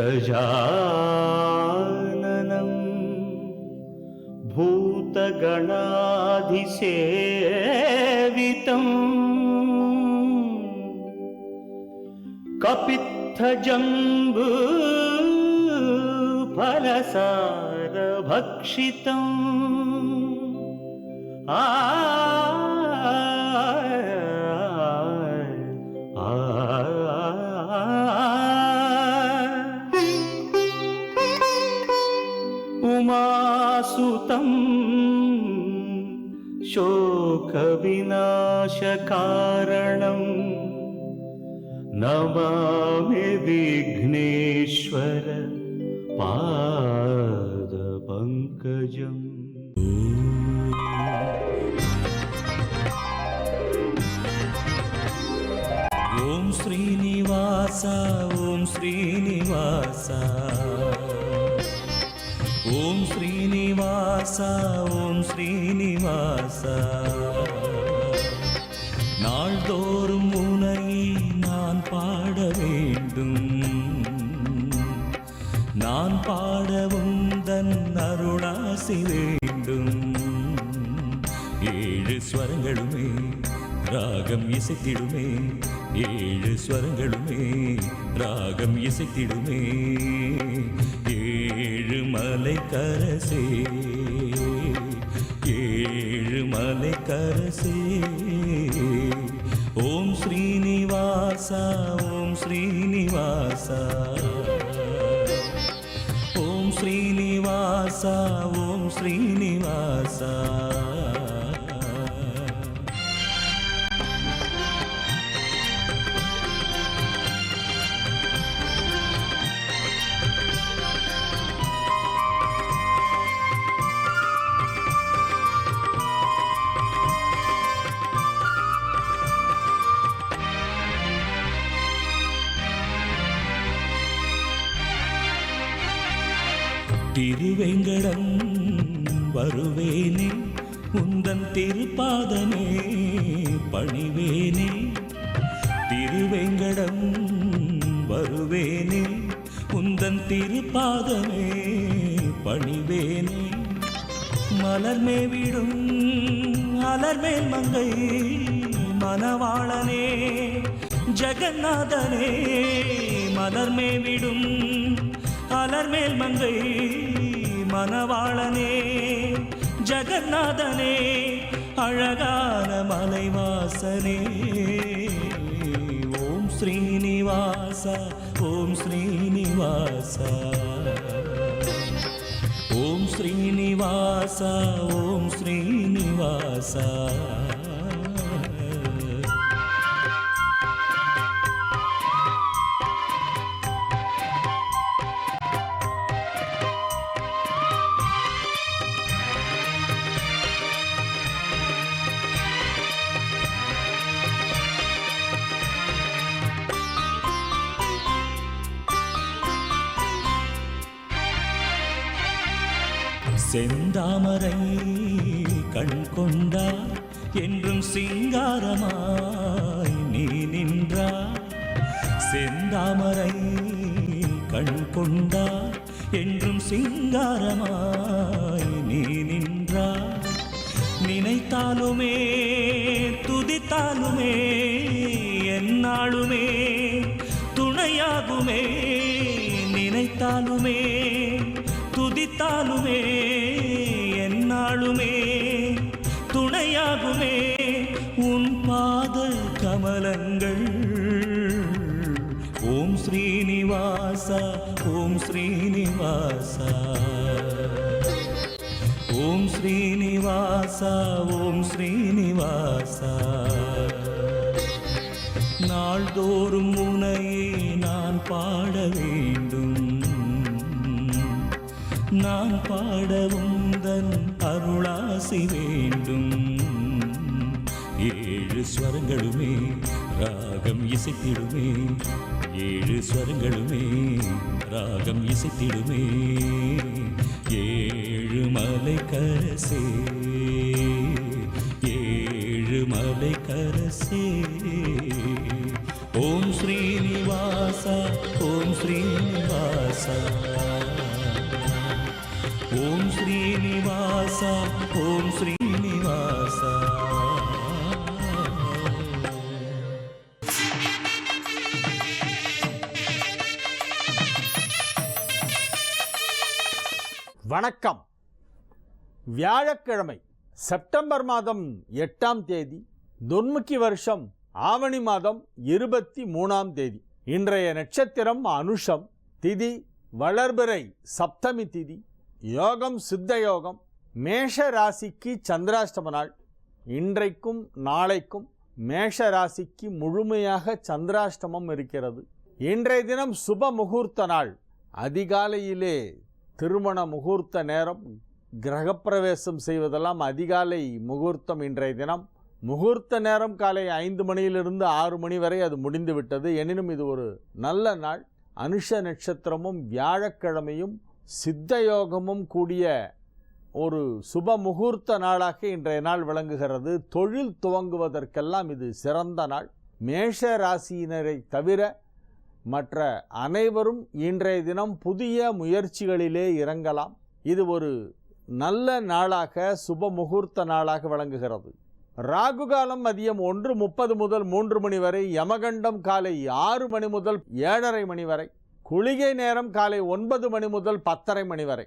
गजाननं भूतगणाधिसेवितं कपित्थजम्बूफलसारभक्षितम् उमासुतं शोकविनाशकारणं नमामि विघ्नेश्वर पादपङ्कजम्। ओम श्रीनिवास ओम श्रीनिवास ओम श्रीनिवास ओम श्रीनिवास நாள்தோறும் உன்னை நான் பாட வேண்டும், நான் பாடவும் தன் அருளாசி வேண்டும். ஏழு ஸ்வரங்களுமே ராகம் இசைத்திடுமே, ஏழு ஸ்வரங்களுமே ராகம் இசைத்திடுமே. ஏழு மலை கரசே ஏழு மலை கரசே ஓம் ஸ்ரீனிவாசா ஓம் ஸ்ரீனிவாசா ஓம் ஸ்ரீனிவாசா ஓம் ஸ்ரீனிவாசா. திருவேங்கடம் வருவேனே, உந்தன் திருப்பாதமே பணிவேனே. திருவேங்கடம் வருவேனே, உந்தன் திருப்பாதமே பணிவேனே. மலர்மே விடும் அலர்மேல் மங்கை மணவாளனே ஜெகநாதனே. மலர்மே விடும் அலர்மேல் மங்கை மணவாளனே ஜெகநாதனே. அழகான மலைவாசனே ஓம் ஸ்ரீனிவாச ஓம் ஸ்ரீனிவாச ஓம் ஸ்ரீனிவாச ஓம் ஸ்ரீனிவாச. செந்தாமரை கண் கொண்டார் என்றும் சிங்காரமாய் நீ நின்றார். செந்தாமரை கண் கொண்டார் என்றும் சிங்காரமாய் நீ நின்றார். நினைத்தாலுமே துதித்தாலுமே எந்நாளுமே துணையாகுமே. நினைத்தாலுமே துதித்தாலுமே எந்நாளுமே துணையாகுமே. உன் பாத கமலங்கள் ஓம் ஸ்ரீனிவாச ஓம் ஸ்ரீனிவாச ஓம் ஸ்ரீனிவாச ஓம் ஸ்ரீனிவாச. நாள்தோறும் உன்னையே நான் பாட வேண்டும், நான் பாடவும் தன் அருளாசி வேண்டும். ஏழு ஸ்வரங்களுமே ராகம் இசைத்திடுமே, ஏழு ஸ்வரங்களுமே ராகம் இசைத்திடுமே. ஏழு மலை கரசே ஏழு மலை கரசே ஓம் ஸ்ரீனிவாச ஓம் ஸ்ரீனிவாச ஓம் ஸ்ரீனிவாசா ஓம் ஸ்ரீனிவாசா. வணக்கம். வியாழக்கிழமை செப்டம்பர் மாதம் 8ஆம் தேதி, துன்முகி வருஷம் ஆவணி மாதம் 23ஆம் தேதி. இன்றைய நட்சத்திரம் அனுஷம், திதி வளர்பிறை சப்தமி திதி, யோகம் சித்த யோகம். மேஷ ராசிக்கு சந்திராஷ்டம நாள். இன்றைக்கும் நாளைக்கும் மேஷ ராசிக்கு முழுமையாக சந்திராஷ்டமம் இருக்கிறது. இன்றைய தினம் சுப முகூர்த்த நாள். அதிகாலையிலே திருமண முகூர்த்த நேரம், கிரகப்பிரவேசம் செய்வதெல்லாம் அதிகாலை முகூர்த்தம். இன்றைய தினம் முகூர்த்த நேரம் காலை 5 மணியிலிருந்து 6 மணி வரை அது முடிந்து விட்டது. எனினும் இது ஒரு நல்ல நாள். அனுஷ நட்சத்திரமும் வியாழக்கிழமையும் சித்த யோகமும் கூடிய ஒரு சுப முகூர்த்த நாளாக இன்றைய நாள் விளங்குகிறது. தொழில் துவங்குவதற்கெல்லாம் இது சிறந்த நாள். மேஷ ராசியினரை தவிர மற்ற அனைவரும் இன்றைய தினம் புதிய முயற்சிகளிலே இறங்கலாம். இது ஒரு நல்ல நாளாக, சுப முகூர்த்த நாளாக விளங்குகிறது. ராகு காலம் மதியம் 1:30 முதல் 3 மணி வரை, யமகண்டம் காலை 6 மணி முதல் 7:30 மணி வரை, குளிகை நேரம் காலை 9 மணி முதல் 10:30 மணி வரை.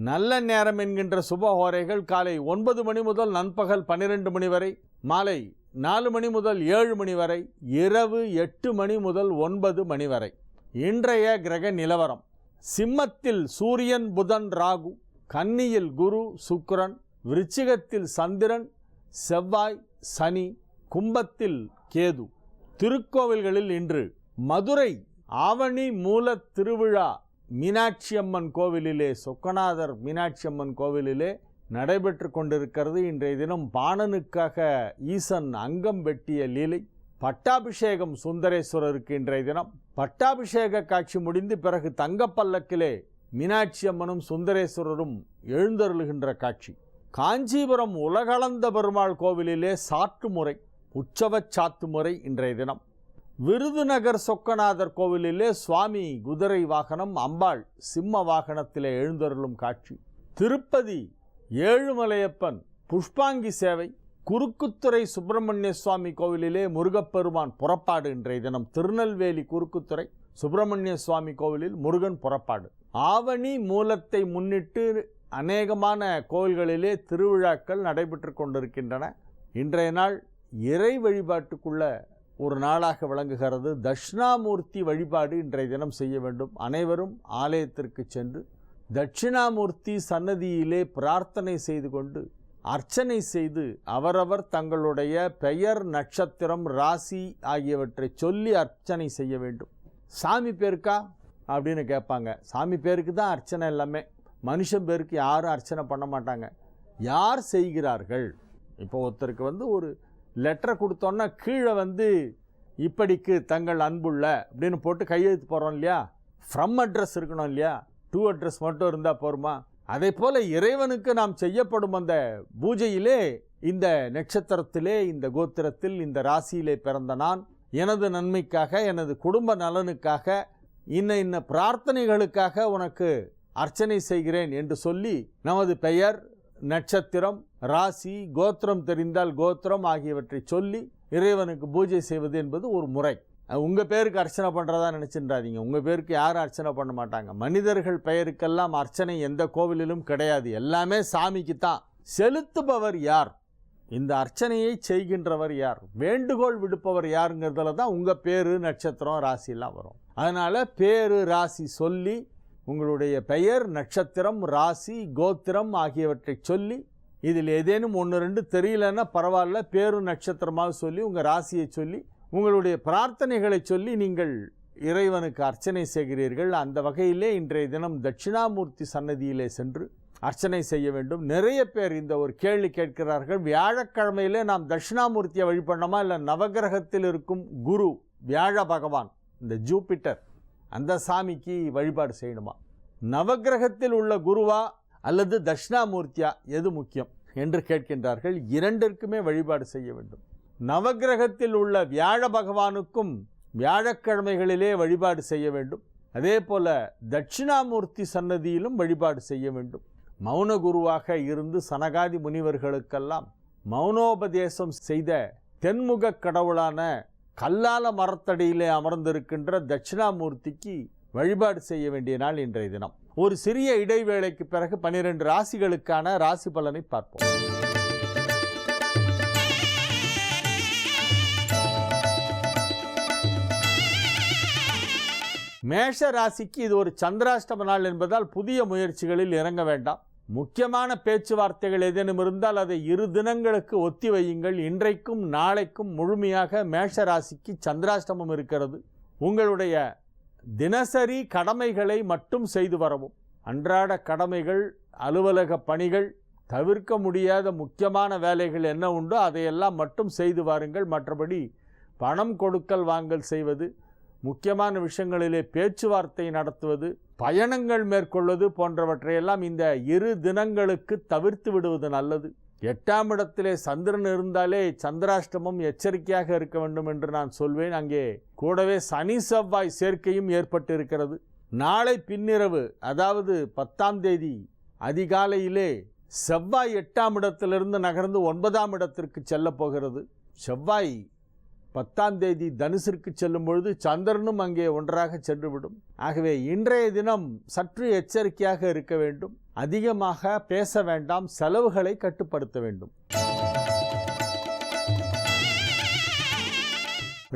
நல்ல நேரம் என்கின்ற சுபஹோரைகள் காலை 9 மணி முதல் நண்பகல் 12 மணி வரை, மாலை 4 மணி முதல் 7 மணி வரை, இரவு 8 மணி முதல் 9 மணி வரை. இன்றைய கிரக நிலவரம்: சிம்மத்தில் சூரியன் புதன் ராகு, கன்னியில் குரு சுக்கிரன், விருச்சிகத்தில் சந்திரன் செவ்வாய் சனி, கும்பத்தில் கேது. திருக்கோவில்களில் இன்று மதுரை ஆவணி மூல திருவிழா மீனாட்சி அம்மன் கோவிலிலே, சொக்கநாதர் மீனாட்சி அம்மன் கோவிலிலே நடைபெற்று கொண்டிருக்கிறது. இன்றைய தினம் பாணனுக்காக ஈசன் அங்கம் வெட்டிய லீலை. பட்டாபிஷேகம் சுந்தரேஸ்வரருக்கு இன்றைய தினம். பட்டாபிஷேக காட்சி முடிந்து பிறகு தங்கப்பல்லக்கிலே மீனாட்சி அம்மனும் சுந்தரேஸ்வரரும் எழுந்தருளுகின்ற காட்சி. காஞ்சிபுரம் உலகளந்த பெருமாள் கோவிலிலே சாற்று முறை, உற்சவ சாத்து முறை இன்றைய தினம். விருதுநகர் சொக்கநாதர் கோவிலிலே சுவாமி குதிரை வாகனம், அம்பாள் சிம்ம வாகனத்திலே எழுந்தருளும் காட்சி. திருப்பதி ஏழுமலையப்பன் புஷ்பாங்கி சேவை. குறுக்குத்துறை சுப்பிரமணிய சுவாமி கோவிலிலே முருகப்பெருமான் புறப்பாடு இன்றைய தினம். திருநெல்வேலி குறுக்குத்துறை சுப்பிரமணிய சுவாமி கோவிலில் முருகன் புறப்பாடு. ஆவணி மூலத்தை முன்னிட்டு அநேகமான கோவில்களிலே திருவிழாக்கள் நடைபெற்று கொண்டிருக்கின்றன. இன்றைய நாள் இறை வழிபாட்டுக்குள்ள ஒரு நாளாக விளங்குகிறது. தட்சிணாமூர்த்தி வழிபாடு இன்றைய தினம் செய்ய வேண்டும். அனைவரும் ஆலயத்திற்கு சென்று தட்சிணாமூர்த்தி சன்னதியிலே பிரார்த்தனை செய்து கொண்டு அர்ச்சனை செய்து அவரவர் தங்களுடைய பெயர், நட்சத்திரம், ராசி ஆகியவற்றை சொல்லி அர்ச்சனை செய்ய வேண்டும். சாமி பேருக்கா அப்படின்னு கேட்பாங்க. சாமி பேருக்கு தான் அர்ச்சனை எல்லாமே. மனுஷன் பேருக்கு யாரும் அர்ச்சனை பண்ண மாட்டாங்க. யார் செய்கிறார்கள்? இப்போ ஒருத்தருக்கு ஒரு லெட்டரை கொடுத்தோன்னா கீழே இப்படிக்கு தங்கள் அன்புள்ள அப்படின்னு போட்டு கையெழுத்து போகிறோம் இல்லையா? ஃப்ரம் அட்ரஸ் இருக்கணும் இல்லையா? டு அட்ரஸ் மட்டும் இருந்தால் போருமா? அதே போல் இறைவனுக்கு நாம் செய்யப்படும் அந்த பூஜையிலே இந்த நட்சத்திரத்திலே, இந்த கோத்திரத்தில், இந்த ராசியிலே பிறந்த நான் எனது நன்மைக்காக, எனது குடும்ப நலனுக்காக, இன்ன பிரார்த்தனைகளுக்காக உனக்கு அர்ச்சனை செய்கிறேன் என்று சொல்லி நமது பெயர், நட்சத்திரம், ராசி, கோத்திரம் தெரிந்தால் கோத்திரம் ஆகியவற்றை சொல்லி இறைவனுக்கு பூஜை செய்வது என்பது ஒரு முறை. உங்கள் பேருக்கு அர்ச்சனை பண்ணுறதா நினச்சின்றாதீங்க. உங்கள் பேருக்கு யாரும் அர்ச்சனை பண்ண மாட்டாங்க. மனிதர்கள் பெயருக்கெல்லாம் அர்ச்சனை எந்த கோவிலிலும் கிடையாது. எல்லாமே சாமிக்கு தான். செலுத்துபவர் யார்? இந்த அர்ச்சனையை செய்கின்றவர் யார்? வேண்டுகோள் விடுப்பவர் யாருங்கிறதுல தான் உங்கள் பேரு, நட்சத்திரம், ராசிலாம் வரும். அதனால் பேரு, ராசி சொல்லி உங்களுடைய பெயர், நட்சத்திரம், ராசி, கோத்திரம் ஆகியவற்றை சொல்லி, இதில் ஏதேனும் 1-2 தெரியலன்னா பரவாயில்ல, பேரு நட்சத்திரமாக சொல்லி உங்கள் ராசியை சொல்லி உங்களுடைய பிரார்த்தனைகளை சொல்லி நீங்கள் இறைவனுக்கு அர்ச்சனை செய்கிறீர்கள். அந்த வகையிலே இன்றைய தினம் தட்சிணாமூர்த்தி சன்னதியிலே சென்று அர்ச்சனை செய்ய வேண்டும். நிறைய பேர் இந்த ஒரு கேள்வி கேட்கிறார்கள். வியாழக்கிழமையிலே நாம் தட்சிணாமூர்த்தியை வழிபடணுமா, இல்லை நவகிரகத்தில் இருக்கும் குரு வியாழ பகவான், இந்த ஜூபிட்டர், அந்த சாமிக்கு வழிபாடு செய்யணுமா? நவகிரகத்தில் உள்ள குருவா அல்லது தட்சிணாமூர்த்தியா, எது முக்கியம் என்று கேட்கின்றார்கள். இரண்டிற்குமே வழிபாடு செய்ய வேண்டும். நவகிரகத்தில் உள்ள வியாழ பகவானுக்கும் வியாழக்கிழமைகளிலே வழிபாடு செய்ய வேண்டும். அதே போல தட்சிணாமூர்த்தி சன்னதியிலும் வழிபாடு செய்ய வேண்டும். மௌன குருவாக இருந்து சனகாதி முனிவர்களுக்கெல்லாம் மௌனோபதேசம் செய்த தென்முக கடவுளான கல்லால மரத்தடியிலே அமர்ந்திருக்கின்ற தட்சிணாமூர்த்திக்கு வழிபாடு செய்ய வேண்டிய நாள் இன்றைய தினம். ஒரு சிறிய இடைவேளைக்கு பிறகு 12 ராசிகளுக்கான ராசி பலனை பார்ப்போம். மேஷ ராசிக்கு இது ஒரு சந்திராஷ்டம நாள் என்பதால் புதிய முயற்சிகளில் இறங்க வேண்டாம். முக்கியமான பேச்சுவார்த்தைகள் ஏதேனும் இருந்தால் அதை 2 தினங்களுக்கு ஒத்தி வையுங்கள். இன்றைக்கும் நாளைக்கும் முழுமையாக மேஷ ராசிக்கு சந்திராஷ்டமம் இருக்கிறது. உங்களுடைய தினசரி கடமைகளை மட்டும் செய்து வரவும். அன்றாட கடமைகள், அலுவலக பணிகள், தவிர்க்க முடியாத முக்கியமான வேலைகள் என்ன உண்டோ அதையெல்லாம் மட்டும் செய்து வாருங்கள். மற்றபடி பணம் கொடுக்கல் வாங்கல் செய்வது, முக்கியமான விஷயங்களிலே பேச்சுவார்த்தை நடத்துவது, பயணங்கள் மேற்கொள்வது போன்றவற்றையெல்லாம் இந்த 2 தினங்களுக்கு தவிர்த்து விடுவது நல்லது. 8ஆம் இடத்திலே சந்திரன் இருந்தாலே சந்திராஷ்டமம், எச்சரிக்கையாக இருக்க வேண்டும் என்று நான் சொல்வேன். அங்கே கூடவே சனி செவ்வாய் சேர்க்கையும் ஏற்பட்டு இருக்கிறது. நாளை பின்னிரவு, அதாவது 10ஆம் தேதி அதிகாலையிலே செவ்வாய் 8ஆம் இடத்திலிருந்து நகர்ந்து 9ஆம் இடத்திற்கு செல்ல போகிறது. செவ்வாய் 10ஆம் தேதி தனுசிற்கு செல்லும் பொழுது சந்திரனும் அங்கே ஒன்றாக சென்றுவிடும். ஆகவே இன்றைய தினம் சற்று எச்சரிக்கையாக இருக்க வேண்டும். அதிகமாக பேச வேண்டாம். செலவுகளை கட்டுப்படுத்த வேண்டும்.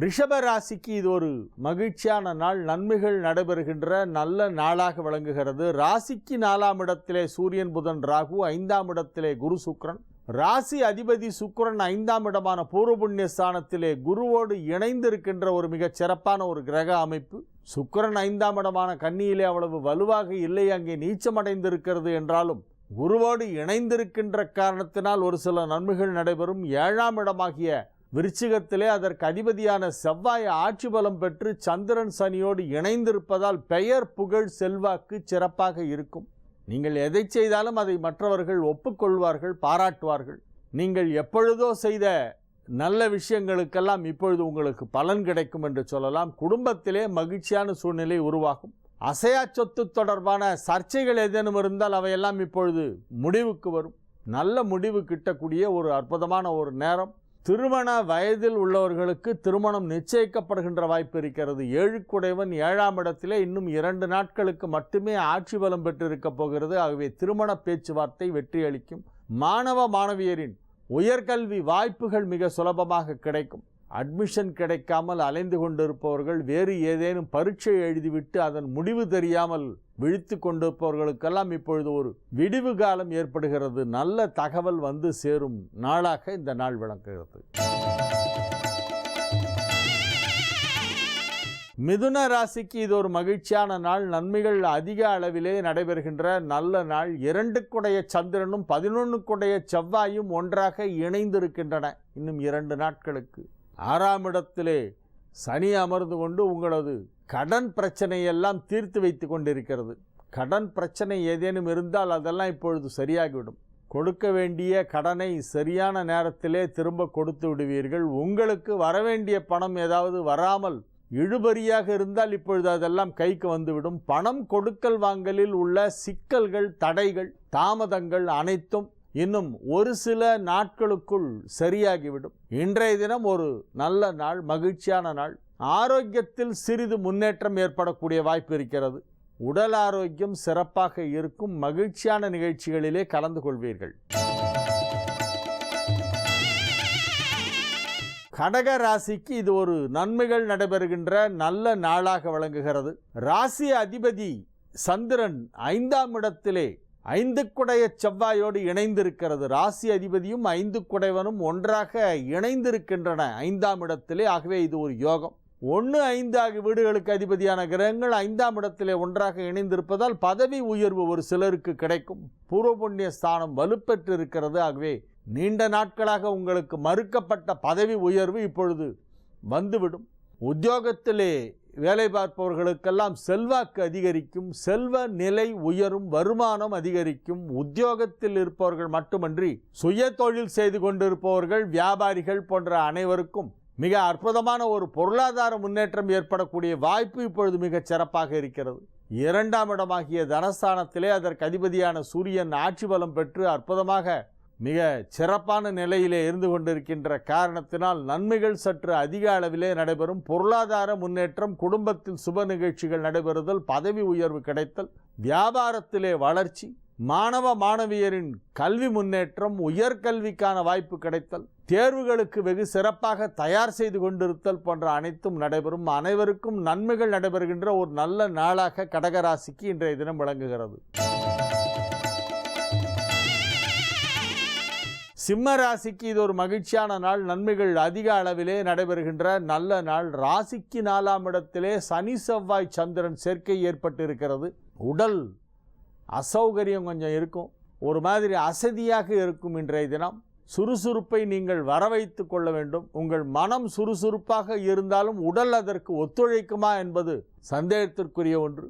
ரிஷப ராசிக்கு இது ஒரு மகிழ்ச்சியான நாள். நன்மைகள் நடைபெறுகின்ற நல்ல நாளாக விளங்குகிறது. ராசிக்கு 4ஆம் இடத்திலே சூரியன், புதன், ராகு, 5ஆம் இடத்திலே குரு, சுக்கிரன். ராசி அதிபதி சுக்கிரன் 5ஆம் இடமான பூர்வ புண்ணிய ஸ்தானத்திலே குருவோடு இணைந்திருக்கின்ற ஒரு மிகச் சிறப்பான ஒரு கிரக அமைப்பு. சுக்கிரன் 5ஆம் இடமான கன்னியிலே அவ்வளவு வலுவாக இல்லை, அங்கே நீச்சமடைந்திருக்கிறது என்றாலும் குருவோடு இணைந்திருக்கின்ற காரணத்தினால் ஒரு சில நன்மைகள் நடைபெறும். 7ஆம் இடமாகிய விருச்சிகத்திலே அதற்கு அதிபதியான செவ்வாய் ஆட்சி பலம் பெற்று சந்திரன் சனியோடு இணைந்திருப்பதால் பெயர், புகழ், செல்வாக்கு சிறப்பாக இருக்கும். நீங்கள் எதை செய்தாலும் அதை மற்றவர்கள் ஒப்புக்கொள்வார்கள், பாராட்டுவார்கள். நீங்கள் எப்பொழுதோ செய்த நல்ல விஷயங்களுக்கெல்லாம் இப்பொழுது உங்களுக்கு பலன் கிடைக்கும் என்று சொல்லலாம். குடும்பத்திலே மகிழ்ச்சியான சூழ்நிலை உருவாகும். அசையா சொத்து தொடர்பான சர்ச்சைகள் ஏதேனும் இருந்தால் அவையெல்லாம் இப்பொழுது முடிவுக்கு வரும். நல்ல முடிவு கிட்டக்கூடிய ஒரு அற்புதமான ஒரு நேரம். திருமண வயதில் உள்ளவர்களுக்கு திருமணம் நிச்சயிக்கப்படுகின்ற வாய்ப்பு இருக்கிறது. 7க்குடையவன் 7ஆம் இடத்திலே இன்னும் 2 நாட்களுக்கு மட்டுமே ஆட்சி பலம் பெற்றிருக்க போகிறது. ஆகவே திருமண பேச்சுவார்த்தை வெற்றி அளிக்கும். மாணவ மாணவியரின் உயர்கல்வி வாய்ப்புகள் மிக சுலபமாக கிடைக்கும். அட்மிஷன் கிடைக்காமல் அலைந்து கொண்டிருப்பவர்கள், வேறு ஏதேனும் பரீட்சை எழுதிவிட்டு அதன் முடிவு தெரியாமல் விழித்து கொண்டிருப்பவர்களுக்கெல்லாம் இப்பொழுது ஒரு விடிவு காலம் ஏற்படுகிறது. நல்ல தகவல் வந்து சேரும் நாளாக இந்த நாள் விளங்குகிறது. மிதுன ராசிக்கு இது ஒரு மகிழ்ச்சியான நாள். நன்மைகள் அதிக அளவிலே நடைபெறுகின்ற நல்ல நாள். 2க்குடைய சந்திரனும் 11க்குடைய செவ்வாயும் ஒன்றாக இணைந்திருக்கின்றன இன்னும் 2 நாட்களுக்கு. 6ஆம் இடத்திலே சனி அமர்ந்து கொண்டு உங்களது கடன் பிரச்சனையெல்லாம் தீர்த்து வைத்து கொண்டிருக்கிறது. கடன் பிரச்சனை ஏதேனும் இருந்தால் அதெல்லாம் இப்பொழுது சரியாகிவிடும். கொடுக்க வேண்டிய கடனை சரியான நேரத்திலே திரும்ப கொடுத்து விடுவீர்கள். உங்களுக்கு வரவேண்டிய பணம் ஏதாவது வராமல் இழுபறியாக இருந்தால் இப்பொழுது அதெல்லாம் கைக்கு வந்துவிடும். பணம் கொடுக்கல் வாங்கலில் உள்ள சிக்கல்கள், தடைகள், தாமதங்கள் அனைத்தும் இன்னும் ஒரு சில நாட்களுக்குள் சரியாகிவிடும். இன்றைய தினம் ஒரு நல்ல நாள், மகிழ்ச்சியான நாள். ஆரோக்கியத்தில் சிறிது முன்னேற்றம் ஏற்படக்கூடிய வாய்ப்பு இருக்கிறது. உடல் ஆரோக்கியம் சிறப்பாக இருக்கும். மகிழ்ச்சியான நிகழ்ச்சிகளிலே கலந்து கொள்வீர்கள். கடக ராசிக்கு இது ஒரு நன்மைகள் நடைபெறுகின்ற நல்ல நாளாக விளங்குகிறது. ராசி அதிபதி சந்திரன் 5ஆம் இடத்திலே 5க்குடைய செவ்வாயோடு இணைந்திருக்கிறது. ராசி அதிபதியும் 5க்குடையவனும் ஒன்றாக இணைந்திருக்கின்றன 5ஆம் இடத்திலே. ஆகவே இது ஒரு யோகம். 1, 5 ஆகிய வீடுகளுக்கு அதிபதியான கிரகங்கள் 5ஆம் இடத்திலே ஒன்றாக இணைந்திருப்பதால் பதவி உயர்வு ஒரு சிலருக்கு கிடைக்கும். பூர்வ புண்ணிய ஸ்தானம் வலுப்பெற்று இருக்கிறது. ஆகவே நீண்ட நாட்களாக உங்களுக்கு மறுக்கப்பட்ட பதவி உயர்வு இப்பொழுது வந்துவிடும். உத்தியோகத்திலே வேலை பார்ப்பவர்களுக்கெல்லாம் செல்வாக்கு அதிகரிக்கும். செல்வ நிலை உயரும். வருமானம் அதிகரிக்கும். உத்தியோகத்தில் இருப்பவர்கள் மட்டுமன்றி சுய தொழில் செய்து கொண்டிருப்பவர்கள், வியாபாரிகள் போன்ற அனைவருக்கும் மிக அற்புதமான ஒரு பொருளாதார முன்னேற்றம் ஏற்படக்கூடிய வாய்ப்பு இப்பொழுது மிகச் சிறப்பாக இருக்கிறது. 2ஆம் இடமாகிய தனஸ்தானத்திலே அதற்கு அதிபதியான சூரியன் ஆட்சி பலம் பெற்று அற்புதமாக மிக சிறப்பான நிலையிலே இருந்து கொண்டிருக்கின்ற காரணத்தினால் நன்மைகள் சற்று அதிக அளவிலே நடைபெறும். பொருளாதார முன்னேற்றம், குடும்பத்தில் சுப நிகழ்ச்சிகள் நடைபெறுதல், பதவி உயர்வு கிடைத்தல், வியாபாரத்திலே வளர்ச்சி, மாணவ மாணவியரின் கல்வி முன்னேற்றம், உயர்கல்விக்கான வாய்ப்பு கிடைத்தல், தேர்வுகளுக்கு வெகு சிறப்பாக தயார் செய்து கொண்டிருத்தல் போன்ற அனைத்தும் நடைபெறும். அனைவருக்கும் நன்மைகள் நடைபெறுகின்ற ஒரு நல்ல நாளாக கடகராசிக்கு இன்றைய தினம் விளங்குகிறது. சிம்ம ராசிக்கு இது ஒரு மகிழ்ச்சியான நாள். நன்மைகள் அதிக அளவிலே நடைபெறுகின்ற நல்ல நாள். ராசிக்கு 4ஆம் இடத்திலே சனி செவ்வாய் சந்திரன் சேர்க்கை ஏற்பட்டிருக்கிறது. உடல் அசௌகரியம் கொஞ்சம் இருக்கும், ஒரு மாதிரி அசதியாக இருக்கும். இன்றைய தினம் சுறுசுறுப்பை நீங்கள் வரவைத்து கொள்ள வேண்டும். உங்கள் மனம் சுறுசுறுப்பாக இருந்தாலும் உடல் அதற்கு ஒத்துழைக்குமா என்பது சந்தேகத்திற்குரிய ஒன்று.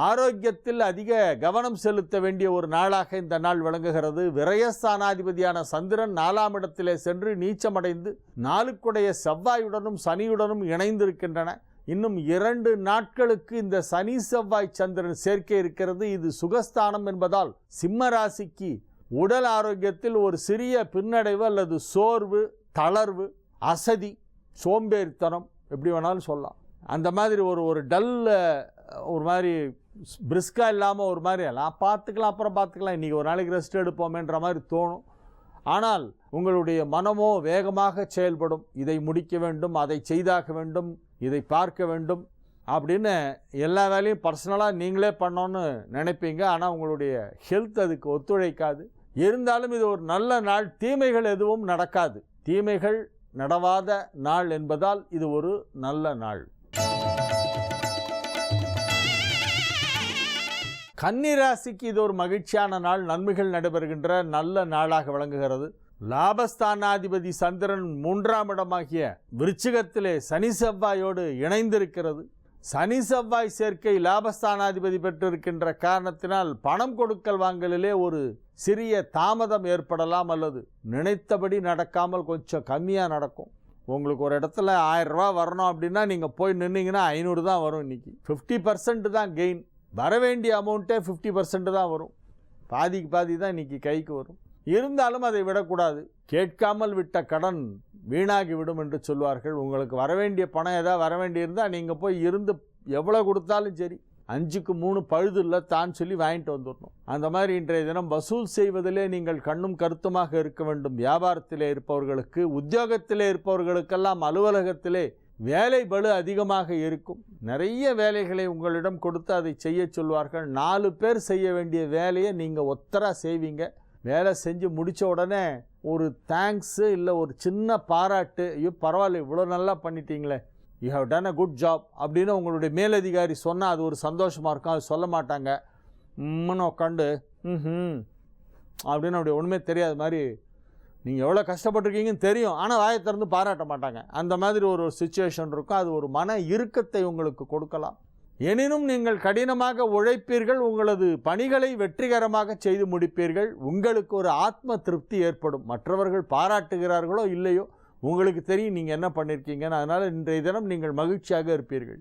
ஆரோக்கியத்தில் அதிக கவனம் செலுத்த வேண்டிய ஒரு நாளாக இந்த நாள் விளங்குகிறது. விரயஸ்தானாதிபதியான சந்திரன் 4ஆம் இடத்திலே சென்று நீச்சமடைந்து 4க்குடைய செவ்வாயுடனும் சனியுடனும் இணைந்திருக்கின்றன. இன்னும் 2 நாட்களுக்கு இந்த சனி செவ்வாய் சந்திரன் சேர்க்கை இருக்கிறது. இது சுகஸ்தானம் என்பதால் சிம்ம ராசிக்கு உடல் ஆரோக்கியத்தில் ஒரு சிறிய பின்னடைவு அல்லது சோர்வு, தளர்வு, அசதி, சோம்பேறித்தனம், எப்படி வேணாலும் சொல்லலாம். அந்த மாதிரி ஒரு டல், ஒரு மாதிரி பிரிஸ்கா இல்லாமல் ஒரு மாதிரி எல்லாம் பார்த்துக்கலாம், அப்புறம் பார்த்துக்கலாம், இன்றைக்கி ஒரு நாளைக்கு ரெஸ்ட் எடுப்போமேன்ற மாதிரி தோணும். ஆனால் உங்களுடைய மனமோ வேகமாக செயல்படும். இதை முடிக்க வேண்டும், அதை செய்தாக வேண்டும், இதை பார்க்க வேண்டும் அப்படின்னு எல்லா வேலையும் பர்சனலாக நீங்களே பண்ணோன்னு நினைப்பீங்க. ஆனால் உங்களுடைய ஹெல்த் அதுக்கு ஒத்துழைக்காது. இருந்தாலும் இது ஒரு நல்ல நாள். தீமைகள் எதுவும் நடக்காது. தீமைகள் நடவாத நாள் என்பதால் இது ஒரு நல்ல நாள். கன்னிராசிக்கு இது ஒரு மகிழ்ச்சியான நாள். நன்மைகள் நடைபெறுகின்ற நல்ல நாளாக விளங்குகிறது. லாபஸ்தானாதிபதி சந்திரன் 3ஆம் இடமாகிய விருச்சிகத்திலே சனி செவ்வாயோடு இணைந்திருக்கிறது. சனி செவ்வாய் சேர்க்கை லாபஸ்தானாதிபதி பெற்றிருக்கின்ற காரணத்தினால் பணம் கொடுக்கல் வாங்கலிலே ஒரு சிறிய தாமதம் ஏற்படலாம், அல்லது நினைத்தபடி நடக்காமல் கொஞ்சம் கம்மியாக நடக்கும். உங்களுக்கு ஒரு இடத்துல 1000 ரூபா வரணும் அப்படின்னா நீங்கள் போய் நின்னீங்கன்னா 500 தான் வரும். இன்றைக்கி 50% தான் கெயின். வர வேண்டிய அமௌண்ட்டே 50% தான் வரும். பாதிக்கு பாதி தான் இன்றைக்கி கைக்கு வரும். இருந்தாலும் அதை விடக்கூடாது. கேட்காமல் விட்ட கடன் வீணாகி விடும் என்று சொல்வார்கள். உங்களுக்கு வரவேண்டிய பணம் ஏதாவது வரவேண்டி இருந்தால் நீங்கள் போய் இருந்து எவ்வளோ கொடுத்தாலும் சரி, 5க்கு 3 பழுது இல்லை தான் சொல்லி வாங்கிட்டு வந்துடணும். அந்த மாதிரி இன்றைய தினம் வசூல் செய்வதிலே நீங்கள் கண்ணும் கருத்துமாக இருக்க வேண்டும். வியாபாரத்திலே இருப்பவர்களுக்கு, உத்தியோகத்திலே இருப்பவர்களுக்கெல்லாம் அலுவலகத்திலே வேலை பளு அதிகமாக இருக்கும். நிறைய வேலைகளை உங்களிடம் கொடுத்து அதை செய்ய சொல்வார்கள். 4 பேர் செய்ய வேண்டிய வேலையை நீங்கள் ஒத்தராக செய்வீங்க. வேலை செஞ்சு முடித்த உடனே ஒரு தேங்க்ஸு இல்லை ஒரு சின்ன பாராட்டு, ஐயோ பரவாயில்ல இவ்வளோ நல்லா பண்ணிட்டீங்களே, you have done a good job அப்படின்னு உங்களுடைய மேலதிகாரி சொன்னால் அது ஒரு சந்தோஷமாக இருக்கும். அது சொல்ல மாட்டாங்க. உட்காந்து அப்படின்னு அப்படி ஒன்றுமே தெரியாத மாதிரி, நீங்கள் எவ்வளோ கஷ்டப்பட்டுருக்கீங்கன்னு தெரியும், ஆனால் வாயை திறந்து பாராட்ட மாட்டாங்க. அந்த மாதிரி ஒரு சிச்சுவேஷன் இருக்கும். அது ஒரு மன இறுக்கத்தை உங்களுக்கு கொடுக்கலாம். எனினும் நீங்கள் கடினமாக உழைப்பீர்கள். உங்களது பணிகளை வெற்றிகரமாக செய்து முடிப்பீர்கள். உங்களுக்கு ஒரு ஆத்ம திருப்தி ஏற்படும். மற்றவர்கள் பாராட்டுகிறார்களோ இல்லையோ உங்களுக்கு தெரியும் நீங்கள் என்ன பண்ணியிருக்கீங்கன்னு. அதனால் இன்றைய தினம் நீங்கள் மகிழ்ச்சியாக இருப்பீர்கள்.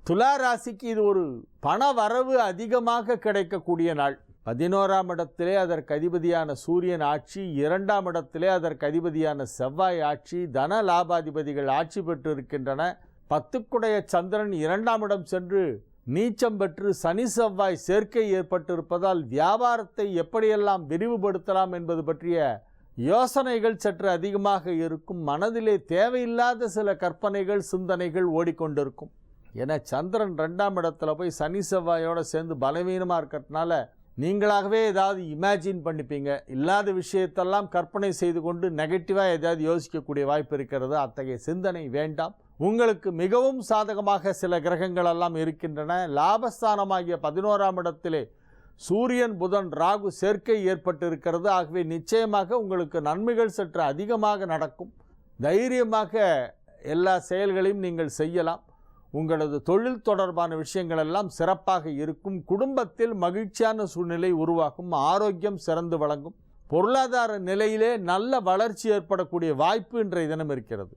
துலா ராசிக்கு இது ஒரு பண வரவு அதிகமாக கிடைக்கக்கூடிய நாள். 11ஆம் இடத்திலே அதற்கு அதிபதியான சூரியன் ஆட்சி, 2ஆம் இடத்திலே அதற்கு அதிபதியான செவ்வாய் ஆட்சி, தன லாபாதிபதிகள் ஆட்சி பெற்று இருக்கின்றன. 10க்குடைய சந்திரன் 2ஆம் இடம் சென்று நீச்சம் பெற்று சனி செவ்வாய் சேர்க்கை ஏற்பட்டிருப்பதால் வியாபாரத்தை எப்படியெல்லாம் விரிவுபடுத்தலாம் என்பது பற்றிய யோசனைகள் சற்று அதிகமாக இருக்கும். மனதிலே தேவையில்லாத சில கற்பனைகள், சிந்தனைகள் ஓடிக்கொண்டிருக்கும். ஏன்னா சந்திரன் 2ஆம் இடத்துல போய் சனி செவ்வாயோடு சேர்ந்து பலவீனமாக இருக்கிறதுனால நீங்களாகவே ஏதாவது இமேஜின் பண்ணிப்பீங்க. இல்லாத விஷயத்தெல்லாம் கற்பனை செய்து கொண்டு நெகட்டிவாக ஏதாவது யோசிக்கக்கூடிய வாய்ப்பு இருக்கிறது. அத்தகைய சிந்தனை வேண்டாம். உங்களுக்கு மிகவும் சாதகமாக சில கிரகங்கள் எல்லாம் இருக்கின்றன. லாபஸ்தானமாகிய 11ஆம் இடத்திலே சூரியன், புதன், ராகு சேர்க்கை ஏற்பட்டிருக்கிறது. ஆகவே நிச்சயமாக உங்களுக்கு நன்மைகள் சற்று அதிகமாக நடக்கும். தைரியமாக எல்லா செயல்களையும் நீங்கள் செய்யலாம். உங்களது தொழில் தொடர்பான விஷயங்கள் எல்லாம் சிறப்பாக இருக்கும். குடும்பத்தில் மகிழ்ச்சியான சூழ்நிலை உருவாகும். ஆரோக்கியம் சிறந்து வழங்கும். பொருளாதார நிலையிலே நல்ல வளர்ச்சி ஏற்படக்கூடிய வாய்ப்பு இன்றைய தினம் இருக்கிறது.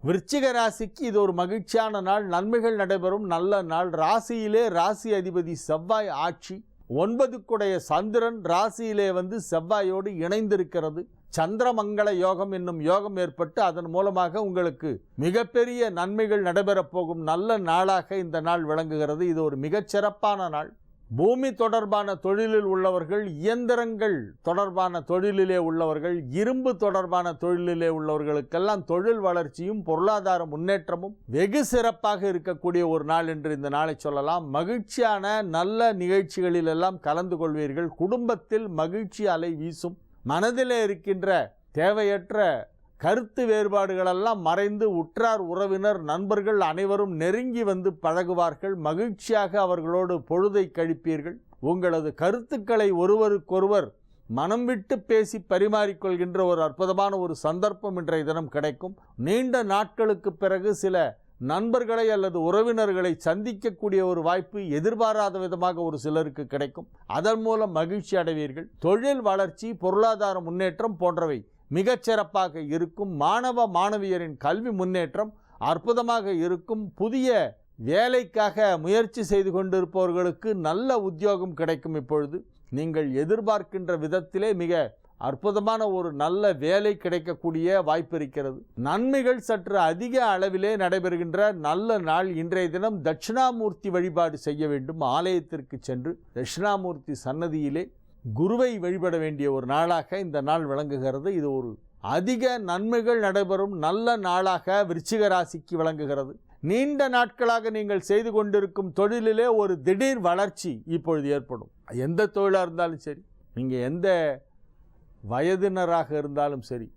விருச்சிக ராசிக்கு இது ஒரு மகிழ்ச்சியான நாள், நன்மைகள் நடைபெறும் நல்ல நாள். ராசியிலே ராசி அதிபதி செவ்வாய் ஆட்சி, 9க்குடைய சந்திரன் ராசியிலே செவ்வாயோடு இணைந்திருக்கிறது. சந்திரமங்கள யோகம் என்னும் யோகம் ஏற்பட்டு அதன் மூலமாக உங்களுக்கு மிகப்பெரிய நன்மைகள் நடைபெறப் போகும் நல்ல நாளாக இந்த நாள் விளங்குகிறது. இது ஒரு மிகச்சிறப்பான நாள். பூமி தொடர்பான தொழிலில் உள்ளவர்கள், இயந்திரங்கள் தொடர்பான தொழிலிலே உள்ளவர்கள், இரும்பு தொடர்பான தொழிலிலே உள்ளவர்களுக்கெல்லாம் தொழில் வளர்ச்சியும் பொருளாதார முன்னேற்றமும் வெகு சிறப்பாக இருக்கக்கூடிய ஒரு நாள் என்று இந்த நாளை சொல்லலாம். மகிழ்ச்சியான நல்ல நிகழ்ச்சிகளில் எல்லாம் கலந்து கொள்வீர்கள். குடும்பத்தில் மகிழ்ச்சி அலை வீசும். மனதிலே இருக்கின்ற தேவையற்ற கருத்து வேறுபாடுகளெல்லாம் மறைந்து உற்றார் உறவினர் நண்பர்கள் அனைவரும் நெருங்கி பழகுவார்கள். மகிழ்ச்சியாக அவர்களோடு பொழுதை கழிப்பீர்கள். உங்களது கருத்துக்களை ஒருவருக்கொருவர் மனம் விட்டு பேசி பரிமாறிக்கொள்கின்ற ஒரு அற்புதமான ஒரு சந்தர்ப்பம் இன்றைய தினம் கிடைக்கும். நீண்ட நாட்களுக்கு பிறகு சில நண்பர்களை அல்லது உறவினர்களை சந்திக்கக்கூடிய ஒரு வாய்ப்பு எதிர்பாராத விதமாக ஒரு சிலருக்கு கிடைக்கும். அதன் மூலம் மகிழ்ச்சி அடைவீர்கள். தொழில் வளர்ச்சி, பொருளாதார முன்னேற்றம் போன்றவை மிகச்சிறப்பாக இருக்கும். மாணவ மாணவியரின் கல்வி முன்னேற்றம் அற்புதமாக இருக்கும். புதிய வேலைக்காக முயற்சி செய்து கொண்டிருப்பவர்களுக்கு நல்ல உத்தியோகம் கிடைக்கும். இப்பொழுது நீங்கள் எதிர்பார்க்கின்ற விதத்திலே மிக அற்புதமான ஒரு நல்ல வேலை கிடைக்கக்கூடிய வாய்ப்பு இருக்கிறது. நன்மைகள் சற்று அதிக அளவிலே நடைபெறுகின்ற நல்ல நாள். இன்றைய தினம் தட்சிணாமூர்த்தி வழிபாடு செய்ய வேண்டும். ஆலயத்திற்கு சென்று தட்சிணாமூர்த்தி சன்னதியிலே குருவை வழிபட வேண்டிய ஒரு நாளாக இந்த நாள் விளங்குகிறது. இது ஒரு அதிக நன்மைகள் நடைபெறும் நல்ல நாளாக விருச்சிக ராசிக்கு விளங்குகிறது. நீண்ட நாட்களாக நீங்கள் செய்து கொண்டிருக்கும் தொழிலிலே ஒரு திடீர் வளர்ச்சி இப்பொழுது ஏற்படும். எந்த தொழிலாக இருந்தாலும் சரி, நீங்கள் எந்த வயதினராக இருந்தாலும் சரி,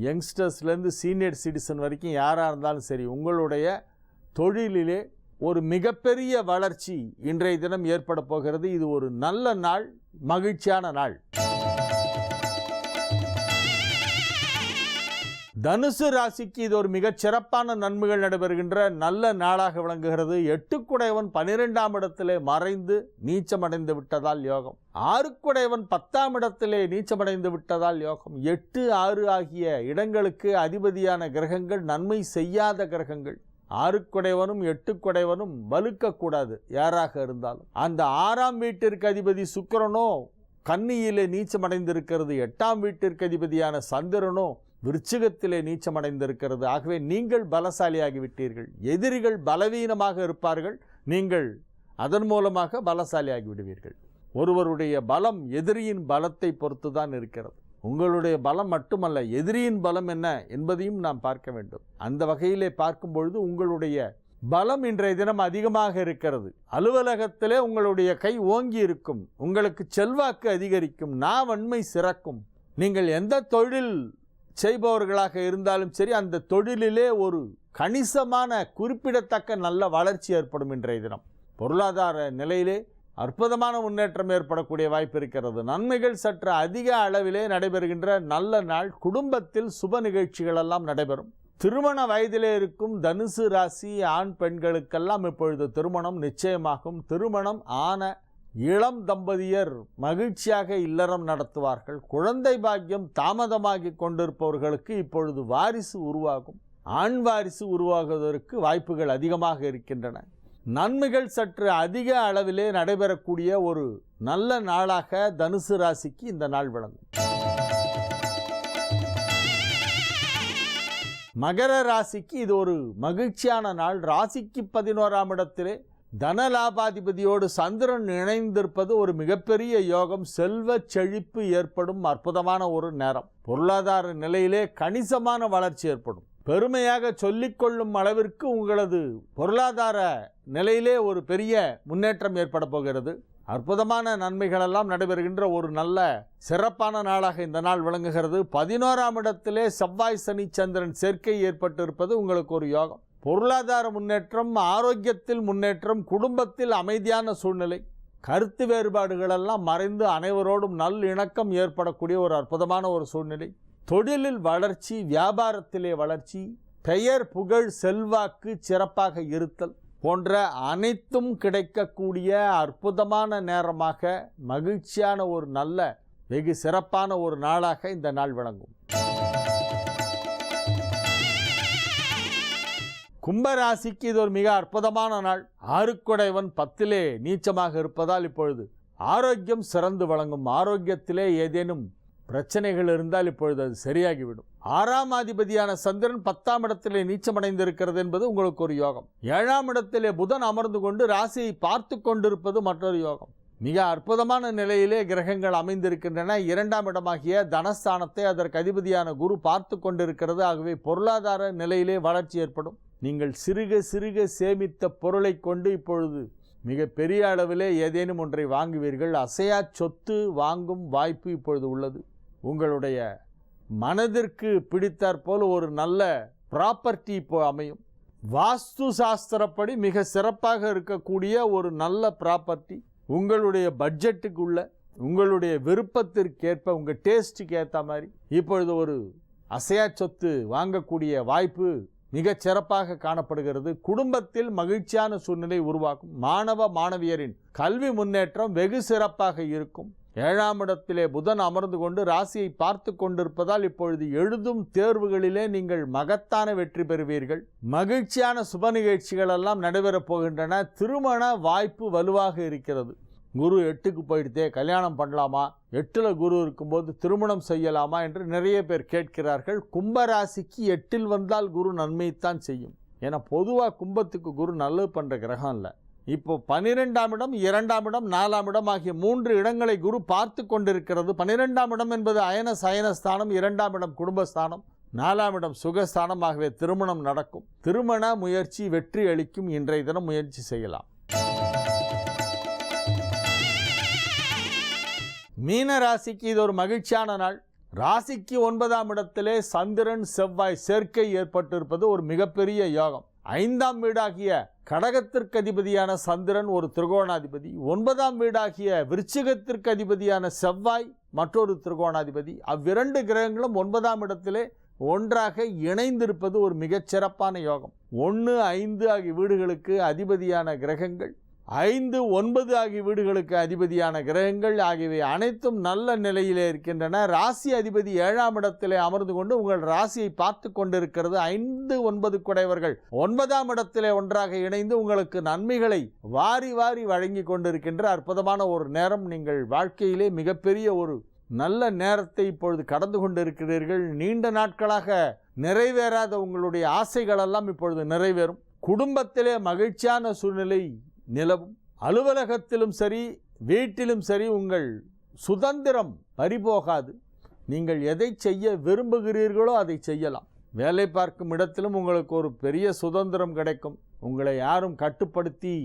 யங்ஸ்டர்ஸ்லேருந்து சீனியர் சிட்டிசன் வரைக்கும் யாராக இருந்தாலும் சரி, உங்களுடைய தொழிலிலே ஒரு மிகப்பெரிய வளர்ச்சி இன்றைய தினம் ஏற்பட போகிறது. இது ஒரு நல்ல நாள், மகிழ்ச்சியான நாள். தனுசு ராசிக்கு இது ஒரு மிகச் சிறப்பான நன்மைகள் நடைபெறுகின்ற நல்ல நாளாக விளங்குகிறது. 8க்குடையவன் 12ஆம் இடத்திலே மறைந்து நீச்சமடைந்து விட்டதால் யோகம். 6க்குடையவன் 10ஆம் இடத்திலே நீச்சமடைந்து விட்டதால் யோகம். 8, 6 ஆகிய இடங்களுக்கு அதிபதியான கிரகங்கள் நன்மை செய்யாத கிரகங்கள். 6க்குடையவனும் 8க்குடையவனும் வலுக்கக்கூடாது யாராக இருந்தாலும். அந்த 6ஆம் வீட்டிற்கு அதிபதி சுக்கிரனோ கன்னியிலே நீச்சமடைந்திருக்கிறது. 8ஆம் வீட்டிற்கு அதிபதியான சந்திரனோ விருச்சிகத்திலே நீச்சமடைந்திருக்கிறது. ஆகவே நீங்கள் பலசாலியாகிவிட்டீர்கள். எதிரிகள் பலவீனமாக இருப்பார்கள், நீங்கள் அதன் மூலமாக பலசாலியாகி விடுவீர்கள். ஒருவருடைய பலம் எதிரியின் பலத்தை பொறுத்து தான் இருக்கிறது. உங்களுடைய பலம் மட்டுமல்ல, எதிரியின் பலம் என்ன என்பதையும் நாம் பார்க்க வேண்டும். அந்த வகையிலே பார்க்கும் பொழுது உங்களுடைய பலம் இன்றைய தினம் அதிகமாக இருக்கிறது. அலுவலகத்திலே உங்களுடைய கை ஓங்கி இருக்கும். உங்களுக்கு செல்வாக்கு அதிகரிக்கும். நாவன்மை சிறக்கும். நீங்கள் எந்த தொழில் செய்பவர்களாக இருந்தாலும் சரி, அந்த தொழிலிலே ஒரு கணிசமான குறிப்பிடத்தக்க நல்ல வளர்ச்சி ஏற்படும். இன்றைய தினம் பொருளாதார நிலையிலே அற்புதமான முன்னேற்றம் ஏற்படக்கூடிய வாய்ப்பு இருக்கிறது. நன்மைகள் சற்று அதிக அளவிலே நடைபெறுகின்ற நல்ல நாள். குடும்பத்தில் சுப நிகழ்ச்சிகள் எல்லாம் நடைபெறும். திருமண வயதிலே இருக்கும் தனுசு ராசி ஆண் பெண்களுக்கெல்லாம் இப்பொழுது திருமணம் நிச்சயமாகும். திருமணம் ஆன இளம் தம்பதியர் மகிழ்ச்சியாக இல்லறம் நடத்துவார்கள். குழந்தை பாக்கியம் தாமதமாகி கொண்டிருப்பவர்களுக்கு இப்பொழுது வாரிசு உருவாகும். ஆண் வாரிசு உருவாகுவதற்கு வாய்ப்புகள் அதிகமாக இருக்கின்றன. நன்மைகள் சற்று அதிக அளவிலே நடைபெறக்கூடிய ஒரு நல்ல நாளாக தனுசு ராசிக்கு இந்த நாள் விளங்கும். மகர ராசிக்கு இது ஒரு மகிழ்ச்சியான நாள். ராசிக்கு 11ஆம் இடத்திலே தனலாபாதிபதியோடு சந்திரன் இணைந்திருப்பது ஒரு மிகப்பெரிய யோகம். செல்வ செழிப்பு ஏற்படும் அற்புதமான ஒரு நேரம். பொருளாதார நிலையிலே கணிசமான வளர்ச்சி ஏற்படும். பெருமையாக சொல்லிக்கொள்ளும் அளவிற்கு உங்களது பொருளாதார நிலையிலே ஒரு பெரிய முன்னேற்றம் ஏற்பட போகிறது. அற்புதமான நன்மைகளெல்லாம் நடைபெறுகின்ற ஒரு நல்ல சிறப்பான நாளாக இந்த நாள் விளங்குகிறது. 11ஆம் இடத்திலே செவ்வாய் சனி சந்திரன் சேர்க்கை ஏற்பட்டிருப்பது உங்களுக்கு ஒரு யோகம். பொருளாதார முன்னேற்றம், ஆரோக்கியத்தில் முன்னேற்றம், குடும்பத்தில் அமைதியான சூழ்நிலை, கருத்து வேறுபாடுகளெல்லாம் மறைந்து அனைவரோடும் நல் இணக்கம் ஏற்படக்கூடிய ஒரு அற்புதமான ஒரு சூழ்நிலை. தொழிலில் வளர்ச்சி, வியாபாரத்திலே வளர்ச்சி, பெயர் புகழ் செல்வாக்கு சிறப்பாக இருத்தல் போன்ற அனைத்தும் கிடைக்கக்கூடிய அற்புதமான நேரமாக, மகிழ்ச்சியான ஒரு நல்ல வெகு சிறப்பான ஒரு நாளாக இந்த நாள் விளங்கும். கும்பராசிக்கு இது ஒரு மிக அற்புதமான நாள். ஆறுக்குடையவன் 10லே நீச்சமாக இருப்பதால் இப்பொழுது ஆரோக்கியம் சிறந்து வழங்கும். ஆரோக்கியத்திலே ஏதேனும் பிரச்சனைகள் இருந்தால் இப்பொழுது அது சரியாகிவிடும். 6ஆம் அதிபதியான சந்திரன் 10ஆம் இடத்திலே நீச்சமடைந்திருக்கிறது என்பது உங்களுக்கு ஒரு யோகம். 7ஆம் இடத்திலே புதன் அமர்ந்து கொண்டு ராசியை பார்த்து கொண்டிருப்பது மற்றொரு யோகம். மிக அற்புதமான நிலையிலே கிரகங்கள் அமைந்திருக்கின்றன. 2ஆம் இடமாகிய தனஸ்தானத்தை அதற்கு அதிபதியான குரு பார்த்து கொண்டிருக்கிறது. ஆகவே பொருளாதார நிலையிலே வளர்ச்சி ஏற்படும். நீங்கள் சிறுக சிறுக சேமித்த பொருளை கொண்டு இப்பொழுது மிக பெரிய அளவிலே ஏதேனும் ஒன்றை வாங்குவீர்கள். அசையா சொத்து வாங்கும் வாய்ப்பு இப்பொழுது உள்ளது. உங்களுடைய மனதிற்கு பிடித்தாற்போல் ஒரு நல்ல ப்ராப்பர்ட்டி இப்போ அமையும். வாஸ்து சாஸ்திரப்படி மிக சிறப்பாக இருக்கக்கூடிய ஒரு நல்ல ப்ராப்பர்ட்டி உங்களுடைய பட்ஜெட்டுக்குள்ள, உங்களுடைய விருப்பத்திற்கேற்ப, உங்கள் டேஸ்ட்டுக்கு ஏற்ற மாதிரி இப்பொழுது ஒரு அசையா சொத்து வாங்கக்கூடிய வாய்ப்பு மிகச் சிறப்பாக காணப்படுகிறது. குடும்பத்தில் மகிழ்ச்சியான சூழ்நிலை உருவாக்கும். மாணவ மாணவியரின் கல்வி முன்னேற்றம் வெகு சிறப்பாக இருக்கும். 7ஆம் இடத்திலே புதன் அமர்ந்து கொண்டு ராசியை பார்த்து கொண்டிருப்பதால் இப்பொழுது எழுதும் தேர்வுகளிலே நீங்கள் மகத்தான வெற்றி பெறுவீர்கள். மகிழ்ச்சியான சுப நிகழ்ச்சிகள் எல்லாம் நடைபெறப் போகின்றன. திருமண வாய்ப்பு வலுவாக இருக்கிறது. குரு 8க்கு போயிடுதே, கல்யாணம் பண்ணலாமா? 8ல் குரு இருக்கும்போது திருமணம் செய்யலாமா என்று நிறைய பேர் கேட்கிறார்கள். கும்பராசிக்கு 8ல் வந்தால் குரு நன்மைத்தான் செய்யும். ஏன்னா பொதுவாக கும்பத்துக்கு குரு நல்லது பண்ணுற கிரகம் இல்லை. இப்போ 12ஆம் இடம், 2ஆம் இடம், 4ஆம் இடம் ஆகிய 3 இடங்களை குரு பார்த்து கொண்டிருக்கிறது. 12ஆம் இடம் என்பது அயன சயனஸ்தானம், 2ஆம் இடம் குடும்பஸ்தானம், 4ஆம் இடம் சுகஸ்தானம். ஆகவே திருமணம் நடக்கும். திருமண முயற்சி வெற்றி அளிக்கும். இன்றைய தினம் முயற்சி செய்யலாம். மீன ராசிக்கு இது ஒரு மகிழ்ச்சியான நாள். ராசிக்கு 9ஆம் இடத்திலே சந்திரன் செவ்வாய் சேர்க்கை ஏற்பட்டிருப்பது ஒரு மிகப்பெரிய யோகம். 5ஆம் வீடாகிய கடகத்திற்கு அதிபதியான சந்திரன் ஒரு திரிகோணாதிபதி, 9ஆம் வீடாகிய விருச்சிகத்திற்கு அதிபதியான செவ்வாய் மற்றொரு திரிகோணாதிபதி. அவ்விரண்டு கிரகங்களும் 9ஆம் இடத்திலே ஒன்றாக இணைந்திருப்பது ஒரு மிகச்சிறப்பான யோகம். 1, 5 ஆகிய வீடுகளுக்கு அதிபதியான கிரகங்கள், 5, 9 ஆகிய வீடுகளுக்கு அதிபதியான கிரகங்கள் ஆகியவை அனைத்தும் நல்ல நிலையிலே இருக்கின்றன. ராசி அதிபதி 7ஆம் இடத்திலே அமர்ந்து கொண்டு உங்கள் ராசியை பார்த்து கொண்டிருக்கிறது. 5, 9 குடையவர்கள் 9ஆம் இடத்திலே ஒன்றாக இணைந்து உங்களுக்கு நன்மைகளை வாரி வாரி வழங்கி கொண்டிருக்கின்ற அற்புதமான ஒரு நேரம். நீங்கள் வாழ்க்கையிலே மிகப்பெரிய ஒரு நல்ல நேரத்தை இப்பொழுது கடந்து கொண்டிருக்கிறீர்கள். நீண்ட நாட்களாக நிறைவேறாத உங்களுடைய ஆசைகளெல்லாம் இப்பொழுது நிறைவேறும். குடும்பத்திலே மகிழ்ச்சியான சூழ்நிலை நிலவும். அலுவலகத்திலும் சரி, வீட்டிலும் சரி உங்கள் சுதந்திரம் பறிபோகாது. நீங்கள் எதை செய்ய விரும்புகிறீர்களோ அதை செய்யலாம். வேலை பார்க்கும் இடத்திலும் உங்களுக்கு ஒரு பெரிய சுதந்திரம் கிடைக்கும். உங்களை யாரும் கட்டுப்படுத்தி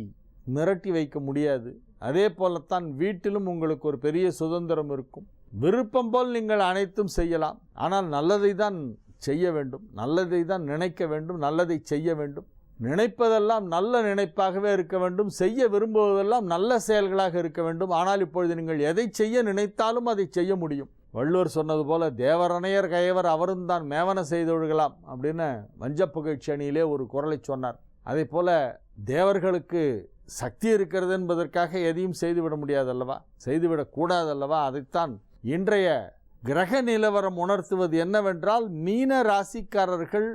மிரட்டி வைக்க முடியாது. அதே போலத்தான் வீட்டிலும் உங்களுக்கு ஒரு பெரிய சுதந்திரம் இருக்கும். விருப்பம் போல் நீங்கள் அனைத்தும் செய்யலாம். ஆனால் நல்லதை தான் செய்ய வேண்டும், நல்லதை தான் நினைக்க வேண்டும், நல்லதை செய்ய வேண்டும். நினைப்பதெல்லாம் நல்ல நினைப்பாகவே இருக்க வேண்டும். செய்ய விரும்புவதெல்லாம் நல்ல செயல்களாக இருக்க வேண்டும். ஆனால் இப்பொழுது நீங்கள் எதை செய்ய நினைத்தாலும் அதை செய்ய முடியும். வள்ளுவர் சொன்னது போல தேவரணையர் கயவர் அவரும் தான் மேவன செய்தொழுகலாம் அப்படின்னு வஞ்சப்புகழ்ச்சி அணியிலே ஒரு குறளை சொன்னார். அதே போல தேவர்களுக்கு சக்தி இருக்கிறது என்பதற்காக எதையும் செய்துவிட முடியாதல்லவா, செய்துவிடக்கூடாதல்லவா. அதைத்தான் இன்றைய கிரக நிலவரம் உணர்த்துவது என்னவென்றால், மீன ராசிக்காரர்கள்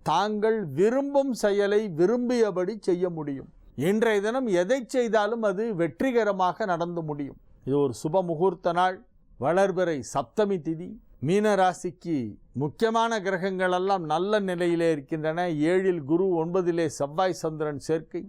தாங்கள் விரும்பும் செயலை விரும்பியபடி செய்ய முடியும். இன்றைய தினம் எதை செய்தாலும் அது வெற்றிகரமாக நடந்து முடியும். இது ஒரு சுப முகூர்த்த நாள். வளர்பிறை சப்தமி திதி. மீன ராசிக்கு முக்கியமான கிரகங்கள் எல்லாம் நல்ல நிலையிலே இருக்கின்றன. 7ல் குரு, 9லே செவ்வாய் சந்திரன் சேர்க்கை,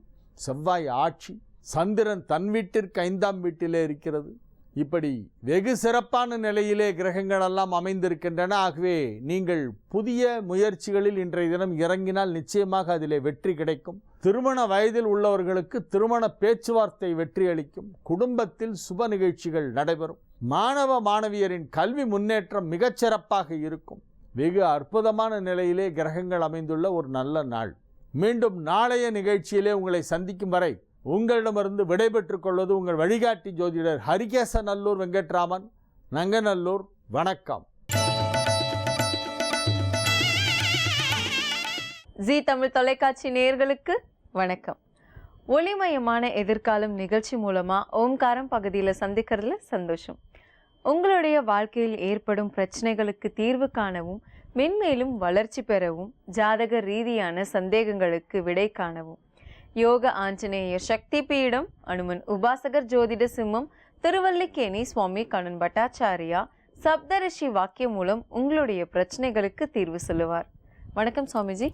செவ்வாய் ஆட்சி, சந்திரன் தன் வீட்டிற்கு 5ஆம் வீட்டிலே இருக்கிறது. இப்படி வெகு சிறப்பான நிலையிலே கிரகங்கள் எல்லாம் அமைந்திருக்கின்றன. ஆகவே நீங்கள் புதிய முயற்சிகளில் இன்றைய தினம் இறங்கினால் நிச்சயமாக அதிலே வெற்றி கிடைக்கும். திருமண வயதில் உள்ளவர்களுக்கு திருமண பேச்சுவார்த்தை வெற்றி அளிக்கும். குடும்பத்தில் சுப நிகழ்ச்சிகள் நடைபெறும். மாணவ மாணவியரின் கல்வி முன்னேற்றம் மிகச்சிறப்பாக இருக்கும். வெகு அற்புதமான நிலையிலே கிரகங்கள் அமைந்துள்ள ஒரு நல்ல நாள். மீண்டும் நாளைய நிகழ்ச்சியிலே உங்களை சந்திக்கும் வரை உங்களிடமிருந்து விடைபெற்றுக் கொள்வது உங்கள் வழிகாட்டி ஜோதிடர் ஹரிகேசநல்லூர் வெங்கட்ராமன், நங்கநல்லூர். வணக்கம். ஜீ தமிழ் தொலைக்காட்சி நேயர்களுக்கு வணக்கம். ஒளிமயமான எதிர்காலம் நிகழ்ச்சி மூலமா ஓம்காரம் பகுதியில் சந்திக்கிறதுல சந்தோஷம். உங்களுடைய வாழ்க்கையில் ஏற்படும் பிரச்சனைகளுக்கு தீர்வு காணவும் மென்மேலும் வளர்ச்சி பெறவும் ஜாதக ரீதியான சந்தேகங்களுக்கு விடை காணவும் யோக ஆஞ்சநேய சக்தி பீடம் அனுமன் உபாசகர் ஜோதிட சிம்மம் திருவல்லிக்கேணி சுவாமி கண்ணன் பட்டாச்சாரியா சப்தரிஷி வாக்கியம் மூலம் உங்களுடைய பிரச்சனைகளுக்கு தீர்வு சொல்லுவார். வணக்கம் சுவாமிஜி.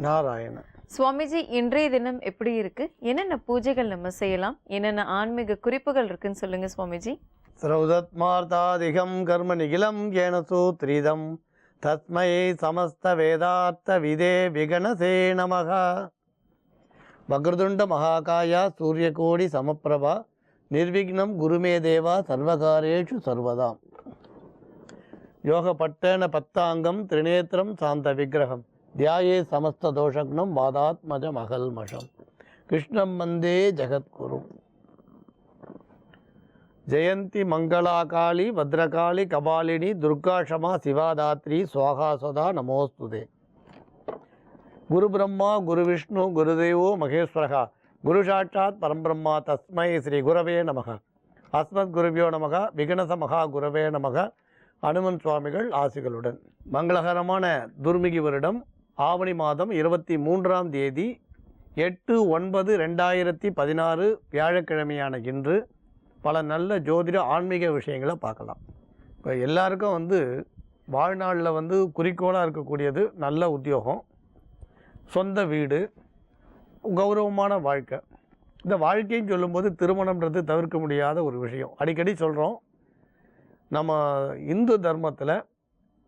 நாராயண சுவாமிஜி, இன்றைய தினம் எப்படி இருக்கு? என்னென்ன பூஜைகள் நம்ம செய்யலாம்? என்னென்ன ஆன்மீக குறிப்புகள் இருக்குன்னு சொல்லுங்க சுவாமிஜி. ஸ்ரௌதத்மார்த்தாதிகம் கர்ம நிகிலம் ஏன சூத்ரிதம் தஸ்மை சமஸ்த வேதார்த்த விதே விகணசே நமக. வக்ரதுண்ட மகாகாயா சூரியகோடி சமப்பிரபா நிர்விக்னம் குருமே தேவா சர்வகாரேஷு சர்வதாம். யோகப்பட்டேன பத்தாங்கம் திரிநேத்திரம் சாந்த விக்கிரகம் தியாயே சமஸ்த தோஷக்னம் வாதாத்மஜம் அகல்மஷம் கிருஷ்ணம் வந்தே ஜெகத்குரு. ஜெயந்தி மங்களாகாளி பத்ரகாளி கபாலினி துர்காஷமா சிவாதாத்ரி சுவாகாசதா நமோஸ்துதே. குரு பிரம்மா குரு விஷ்ணு குருதேவோ மகேஸ்வரகா குரு சாட்சாத் பரம்பிரம்மா தஸ்மை ஸ்ரீ குரவே நமக. அஸ்மத் குருவியோ நமக. விகணச மகா குரவே நமக. அனுமன் சுவாமிகள் ஆசிகளுடன். மங்களகரமான துர்மிகி வருடம் ஆவணி மாதம் 23ஆம் தேதி 8/9/2016 வியாழக்கிழமையான இன்று பல நல்ல ஜோதிட ஆன்மீக விஷயங்களை பார்க்கலாம். இப்போ எல்லாருக்கும் வாழ்நாளில் குறிக்கோளாக இருக்கக்கூடியது நல்ல உத்தியோகம், சொந்த வீடு, கௌரவமான வாழ்க்கை. இந்த வாழ்க்கைன்னு சொல்லும்போது திருமணம்ன்றது தவிர்க்க முடியாத ஒரு விஷயம். அடிக்கடி சொல்கிறோம், நம்ம இந்து தர்மத்தில்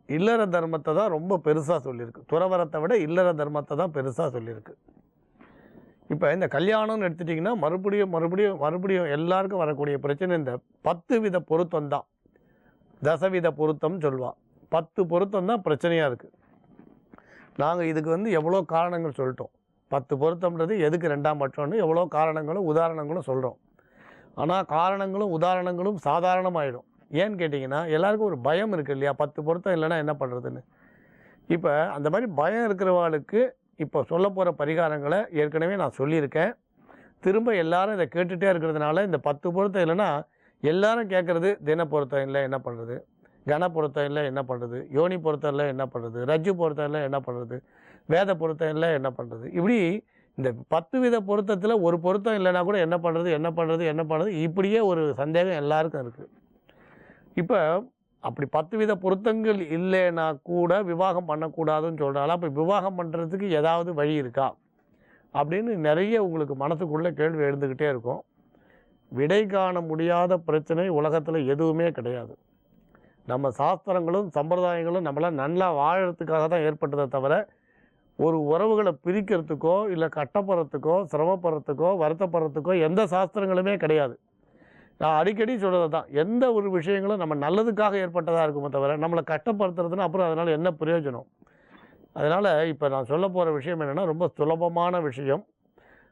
இல்லற தர்மத்தை தான் ரொம்ப பெருசாக சொல்லியிருக்கு. துறவரத்தை விட இல்லற தர்மத்தை தான் பெருசாக சொல்லியிருக்கு. இப்போ இந்த கல்யாணம்னு எடுத்துட்டிங்கன்னா மறுபடியும் எல்லாருக்கும் வரக்கூடிய பிரச்சனை இந்த 10 வித பொருத்தம் தான். தசவித பொருத்தம்னு சொல்லுவாள். 10 பொருத்தம் தான் பிரச்சனையாக இருக்குது. நாங்கள் இதுக்கு எவ்வளோ காரணங்கள் சொல்லிட்டோம். 10 பொருத்தம்ன்றது எதுக்கு 2ஆம் பட்சம்னு எவ்வளோ காரணங்களும் உதாரணங்களும் சொல்கிறோம். ஆனால் காரணங்களும் உதாரணங்களும் சாதாரணமாகிடும். ஏன்னு கேட்டிங்கன்னா எல்லாருக்கும் ஒரு பயம் இருக்குது இல்லையா, 10 பொருத்தம் இல்லைன்னா என்ன பண்ணுறதுன்னு. இப்போ அந்த மாதிரி பயம் இருக்கிறவாளுக்கு இப்போ சொல்ல போகிற பரிகாரங்களை ஏற்கனவே நான் சொல்லியிருக்கேன். திரும்ப எல்லாரும் இதை கேட்டுகிட்டே இருக்கிறதுனால இந்த 10 பொருத்தம் இல்லைன்னா எல்லாரும் கேட்குறது தின பொருத்தம் இல்லை என்ன பண்ணுறது, கன பொருத்தம் இல்லை என்ன பண்ணுறது, யோனி பொருத்தம் இல்லை என்ன பண்ணுறது, ரஜ்ஜு பொருத்தம் இல்லை என்ன பண்ணுறது, வேத பொருத்தம் இல்லை என்ன பண்ணுறது. இப்படி இந்த 10 வித பொருத்தத்தில் ஒரு பொருத்தம் இல்லைன்னா கூட என்ன பண்ணுறது இப்படியே ஒரு சந்தேகம் எல்லாருக்கும் இருக்குது. இப்போ அப்படி 10 வித பொருத்தங்கள் இல்லைன்னா கூட விவாகம் பண்ணக்கூடாதுன்னு சொல்கிறாலும் அப்போ விவாகம் பண்ணுறதுக்கு ஏதாவது வழி இருக்கா அப்படின்னு நிறைய உங்களுக்கு மனசுக்குள்ளே கேள்வி எழுந்துக்கிட்டே இருக்கும். விடை காண முடியாத பிரச்சனை உலகத்தில் எதுவுமே கிடையாது. நம்ம சாஸ்திரங்களும் சம்பிரதாயங்களும் நம்மளை நல்லா வாழறதுக்காக தான் ஏற்பட்டதை தவிர ஒரு உறவுகளை பிரிக்கிறதுக்கோ இல்லை கட்டப்படுறதுக்கோ சிரமப்படுறதுக்கோ வருத்தப்படுறதுக்கோ எந்த சாஸ்திரங்களுமே கிடையாது. நான் அடிக்கடி சொல்கிறது தான், எந்த ஒரு விஷயங்களும் நம்ம நல்லதுக்காக ஏற்பட்டதாக இருக்குமே தவிர நம்மளை கட்டப்படுத்துறதுன்னா அப்புறம் அதனால் என்ன பிரயோஜனம். அதனால் இப்போ நான் சொல்ல போகிற விஷயம் என்னென்னா ரொம்ப சுலபமான விஷயம்.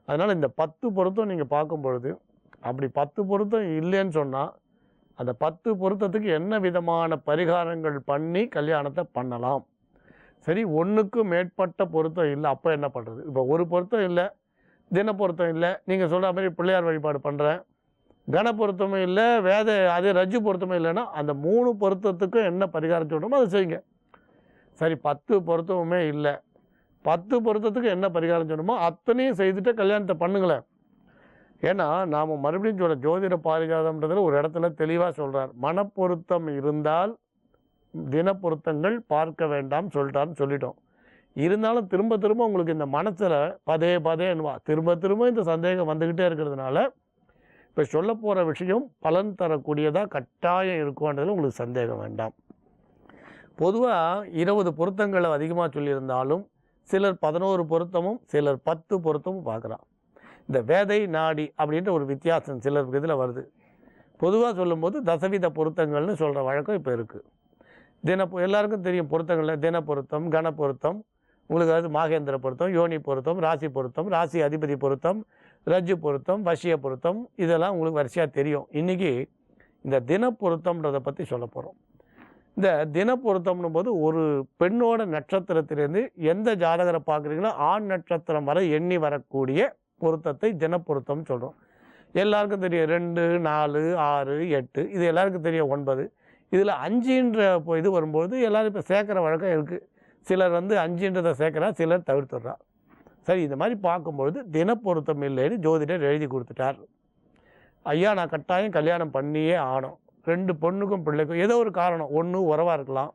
அதனால் இந்த 10 பொருத்தம் நீங்கள் பார்க்கும் பொழுது அப்படி 10 பொருத்தம் இல்லைன்னு சொன்னால் அந்த 10 பொருத்தத்துக்கு என்ன விதமான பரிகாரங்கள் பண்ணி கல்யாணத்தை பண்ணலாம். சரி, 1க்கும் மேற்பட்ட பொருத்தம் இல்லை, அப்போ என்ன பண்ணுறது? இப்போ ஒரு பொருத்தம் இல்லை, தின பொருத்தம் இல்லை, நீங்கள் சொல்கிற மாதிரி பிள்ளையார் வழிபாடு பண்ணுறேன், கன பொருத்தமும் இல்லை, அது ரஜ்ஜு பொருத்தமும் இல்லைன்னா அந்த 3 பொருத்தத்துக்கும் என்ன பரிகாரம் சொல்லணுமோ அதை செய்யுங்க. சரி, 10 பொருத்தமுமே இல்லை, 10 பொருத்தத்துக்கு என்ன பரிகாரம் சொல்லணுமோ அத்தனையும் செய்துட்டு கல்யாணத்தை பண்ணுங்களேன். ஏன்னா நாம் மறுபடியும் சொல்ல ஜோதிட பாரிஜாதம்ன்றதில் ஒரு இடத்துல தெளிவாக சொல்கிறார், மனப்பொருத்தம் இருந்தால் தின பொருத்தங்கள் பார்க்க வேண்டாம் சொல்லிட்டோம். இருந்தாலும் திரும்ப உங்களுக்கு இந்த மனசில் பதேன்வா திரும்ப இந்த சந்தேகம் வந்துக்கிட்டே இருக்கிறதுனால இப்போ சொல்ல போகிற விஷயம் பலன் தரக்கூடியதாக கட்டாயம் இருக்கும்ன்றதில் உங்களுக்கு சந்தேகம் வேண்டாம். பொதுவாக 20 பொருத்தங்களை அதிகமாக சொல்லியிருந்தாலும் சிலர் 11 பொருத்தமும் சிலர் 10 பொருத்தமும் பார்க்குறான். இந்த வேதை நாடி அப்படின்ற ஒரு வித்தியாசம் சிலருக்கு இதில் வருது. பொதுவாக சொல்லும்போது தசவித பொருத்தங்கள்னு சொல்கிற வழக்கம் இப்போ இருக்குது. எல்லாருக்கும் தெரியும் பொருத்தங்களில் தின பொருத்தம், கன பொருத்தம், உங்களுக்கு அது மாகேந்திர பொருத்தம், யோனி பொருத்தம், ராசி பொருத்தம், ராசி அதிபதி பொருத்தம், ரஜ்ஜு பொருத்தம், வசிய பொருத்தம், இதெல்லாம் உங்களுக்கு வரிசையாக தெரியும். இன்றைக்கி இந்த தின பொருத்தம்ன்றதை பற்றி சொல்ல போகிறோம். இந்த தின பொருத்தம்னும் போது ஒரு பெண்ணோட நட்சத்திரத்திலேருந்து எந்த ஜாதகரை பார்க்குறீங்களோ ஆண் நட்சத்திரம் வரை எண்ணி வரக்கூடிய பொருத்தத்தை தின பொருத்தம்னு சொல்கிறோம். எல்லாருக்கும் தெரியும் 2, 4, 6, 8, இது எல்லாருக்கும் தெரியும் 9. இதில் 5ன்ற இது வரும்போது எல்லோரும் இப்போ சேர்க்குற வழக்கம் இருக்குது. சிலர் வந்து 5ன்றதை சேர்க்குறா, சிலர் தவிர்த்துடுறா. சரி, இந்த மாதிரி பார்க்கும்பொழுது தினப்பொருத்தம் இல்லைன்னு ஜோதிடர் எழுதி கொடுத்துட்டார். ஐயா நான் கட்டாயம் கல்யாணம் பண்ணியே ஆகணும். 2 பொண்ணுக்கும் பிள்ளைக்கும் ஏதோ ஒரு காரணம், ஒன்று உறவாக இருக்கலாம்,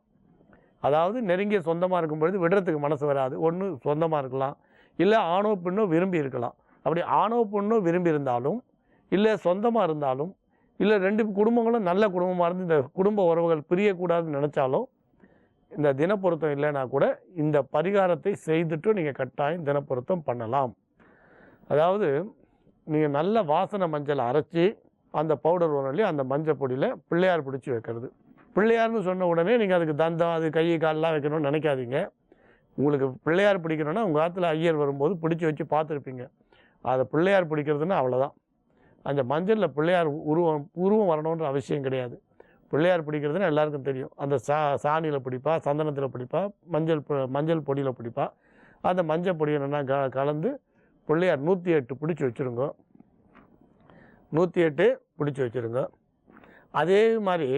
அதாவது நெருங்கிய சொந்தமாக இருக்கும்பொழுது விடுறதுக்கு மனசு வராது, ஒன்று சொந்தமாக இருக்கலாம், இல்லை ஆணோ பெண்ணோ விரும்பி இருக்கலாம். அப்படி ஆணோ பெண்ணோ விரும்பி இருந்தாலும், இல்லை சொந்தமாக இருந்தாலும், இல்லை 2 குடும்பங்களும் நல்ல குடும்பமாக இருந்து இந்த குடும்ப உறவுகள் பிரியக்கூடாதுன்னு நினச்சாலும், இந்த தினப்பொருத்தம் இல்லைன்னா கூட இந்த பரிகாரத்தை செய்துட்டு நீங்கள் கட்டாயம் தினப்பொருத்தம் பண்ணலாம். அதாவது நீங்கள் நல்ல வாசனை மஞ்சள் அரைச்சி அந்த பவுடர் வரும் இல்லையா, அந்த மஞ்சள் பொடியில் பிள்ளையார் பிடிச்சி வைக்கிறது. பிள்ளையார்னு சொன்ன உடனே நீங்கள் அதுக்கு தந்தம், அது கை காலெலாம் வைக்கணும்னு நினைக்காதீங்க. உங்களுக்கு பிள்ளையார் பிடிக்கணும்னா உங்கள் காலத்தில் ஐயர் வரும்போது பிடிச்சி வச்சு பார்த்துருப்பீங்க. அதை பிள்ளையார் பிடிக்கிறதுன்னா அவ்வளோதான். அந்த மஞ்சளில் பிள்ளையார் உருவம் வரணுன்ற அவசியம் கிடையாது. பிள்ளையார் பிடிக்கிறதுன்னு எல்லாருக்கும் தெரியும். அந்த சாணியில் பிடிப்பா, சந்தனத்தில் பிடிப்பா, மஞ்சள் பொடியில் பிடிப்பா. அந்த மஞ்சள் பொடி என்னென்னா கலந்து பிள்ளையார் 108 பிடிச்சி வச்சுருங்க. 108 பிடிச்சி வச்சுருங்க. அதே மாதிரி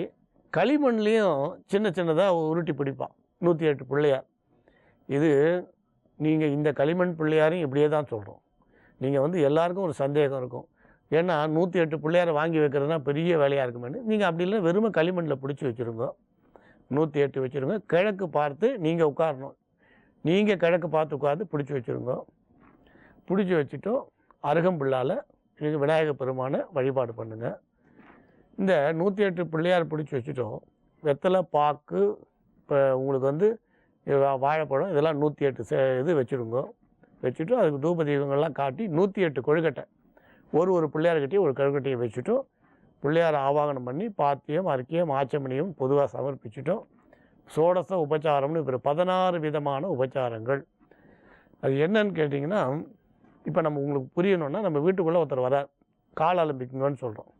களிமண்லேயும் சின்ன சின்னதாக உருட்டி பிடிப்பான் 108 பிள்ளையார். இது நீங்கள் இந்த களிமண் பிள்ளையாரையும் இப்படியே தான் சொல்கிறோம். நீங்கள் வந்து எல்லாருக்கும் ஒரு சந்தேகம் இருக்கும், ஏன்னா 108 பிள்ளையாரை வாங்கி வைக்கிறதுனா பெரிய வேலையாக இருக்குமேனு. நீங்கள் அப்படி இல்லை, வெறுமை களிமண்ணில் பிடிச்சி வச்சுருங்க. 108 வச்சுருங்க. கிழக்கு பார்த்து நீங்கள் உட்காரணும். நீங்கள் கிழக்கு பார்த்து உட்காந்து பிடிச்சி வச்சுருங்க. பிடிச்சி வச்சுட்டோம் அருகம்புல்லால் நீங்கள் விநாயகர் பெருமானை வழிபாடு பண்ணுங்கள். இந்த 108 பிள்ளையார் பிடிச்சி வச்சுட்டோம். வெத்தலை, பாக்கு, இப்போ உங்களுக்கு வந்து வாழைப்பழம் இதெல்லாம் 108 இது வச்சுருங்க. வச்சுட்டு அதுக்கு தூப தீபங்கள்லாம் காட்டி 108 கொழுக்கட்டை ஒரு பிள்ளையார்கிட்டையும் ஒரு கொழுக்கட்டையை வச்சுட்டோம். பிள்ளையார் ஆவாகனம் பண்ணி பாத்தியம், அர்க்கியம், ஆச்சமணியும் பொதுவாக சமர்ப்பிச்சுட்டோம். சோடச உபச்சாரம்னு இப்போ 16 விதமான உபச்சாரங்கள். அது என்னன்னு கேட்டிங்கன்னா, இப்போ நம்ம உங்களுக்கு புரியணுன்னா, நம்ம வீட்டுக்குள்ளே ஒருத்தர் வரார், கால் அலம்பிக்குங்கன்னு சொல்கிறோம்.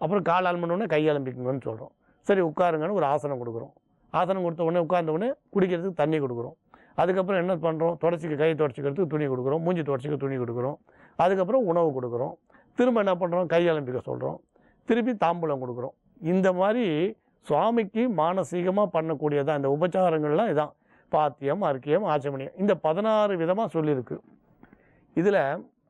அப்புறம் கால் அலம்பினோடனே கை அலம்பிக்குங்கன்னு சொல்கிறோம். சரி உட்காருங்கன்னு ஒரு ஆசனம் கொடுக்குறோம். ஆசனம் கொடுத்த உடனே உட்கார்ந்த உடனே குடிக்கிறதுக்கு தண்ணி கொடுக்குறோம். அதுக்கப்புறம் என்ன பண்ணுறோம், கை துடைச்சிக்கிறதுக்கு துணி கொடுக்குறோம், மூஞ்சி துடைச்சிக்க துணி கொடுக்குறோம். அதுக்கப்புறம் உணவு கொடுக்குறோம். திரும்ப என்ன பண்ணுறோம், கை அலம்பிக்க சொல்கிறோம். திருப்பி தாம்பூலம் கொடுக்குறோம். இந்த மாதிரி சுவாமிக்கு மானசீகமாக பண்ணக்கூடியதான் இந்த உபச்சாரங்கள்லாம். இதான் பாத்தியம், அர்க்கியம், ஆச்சமணியம், இந்த 16 விதமாக சொல்லியிருக்கு. இதில்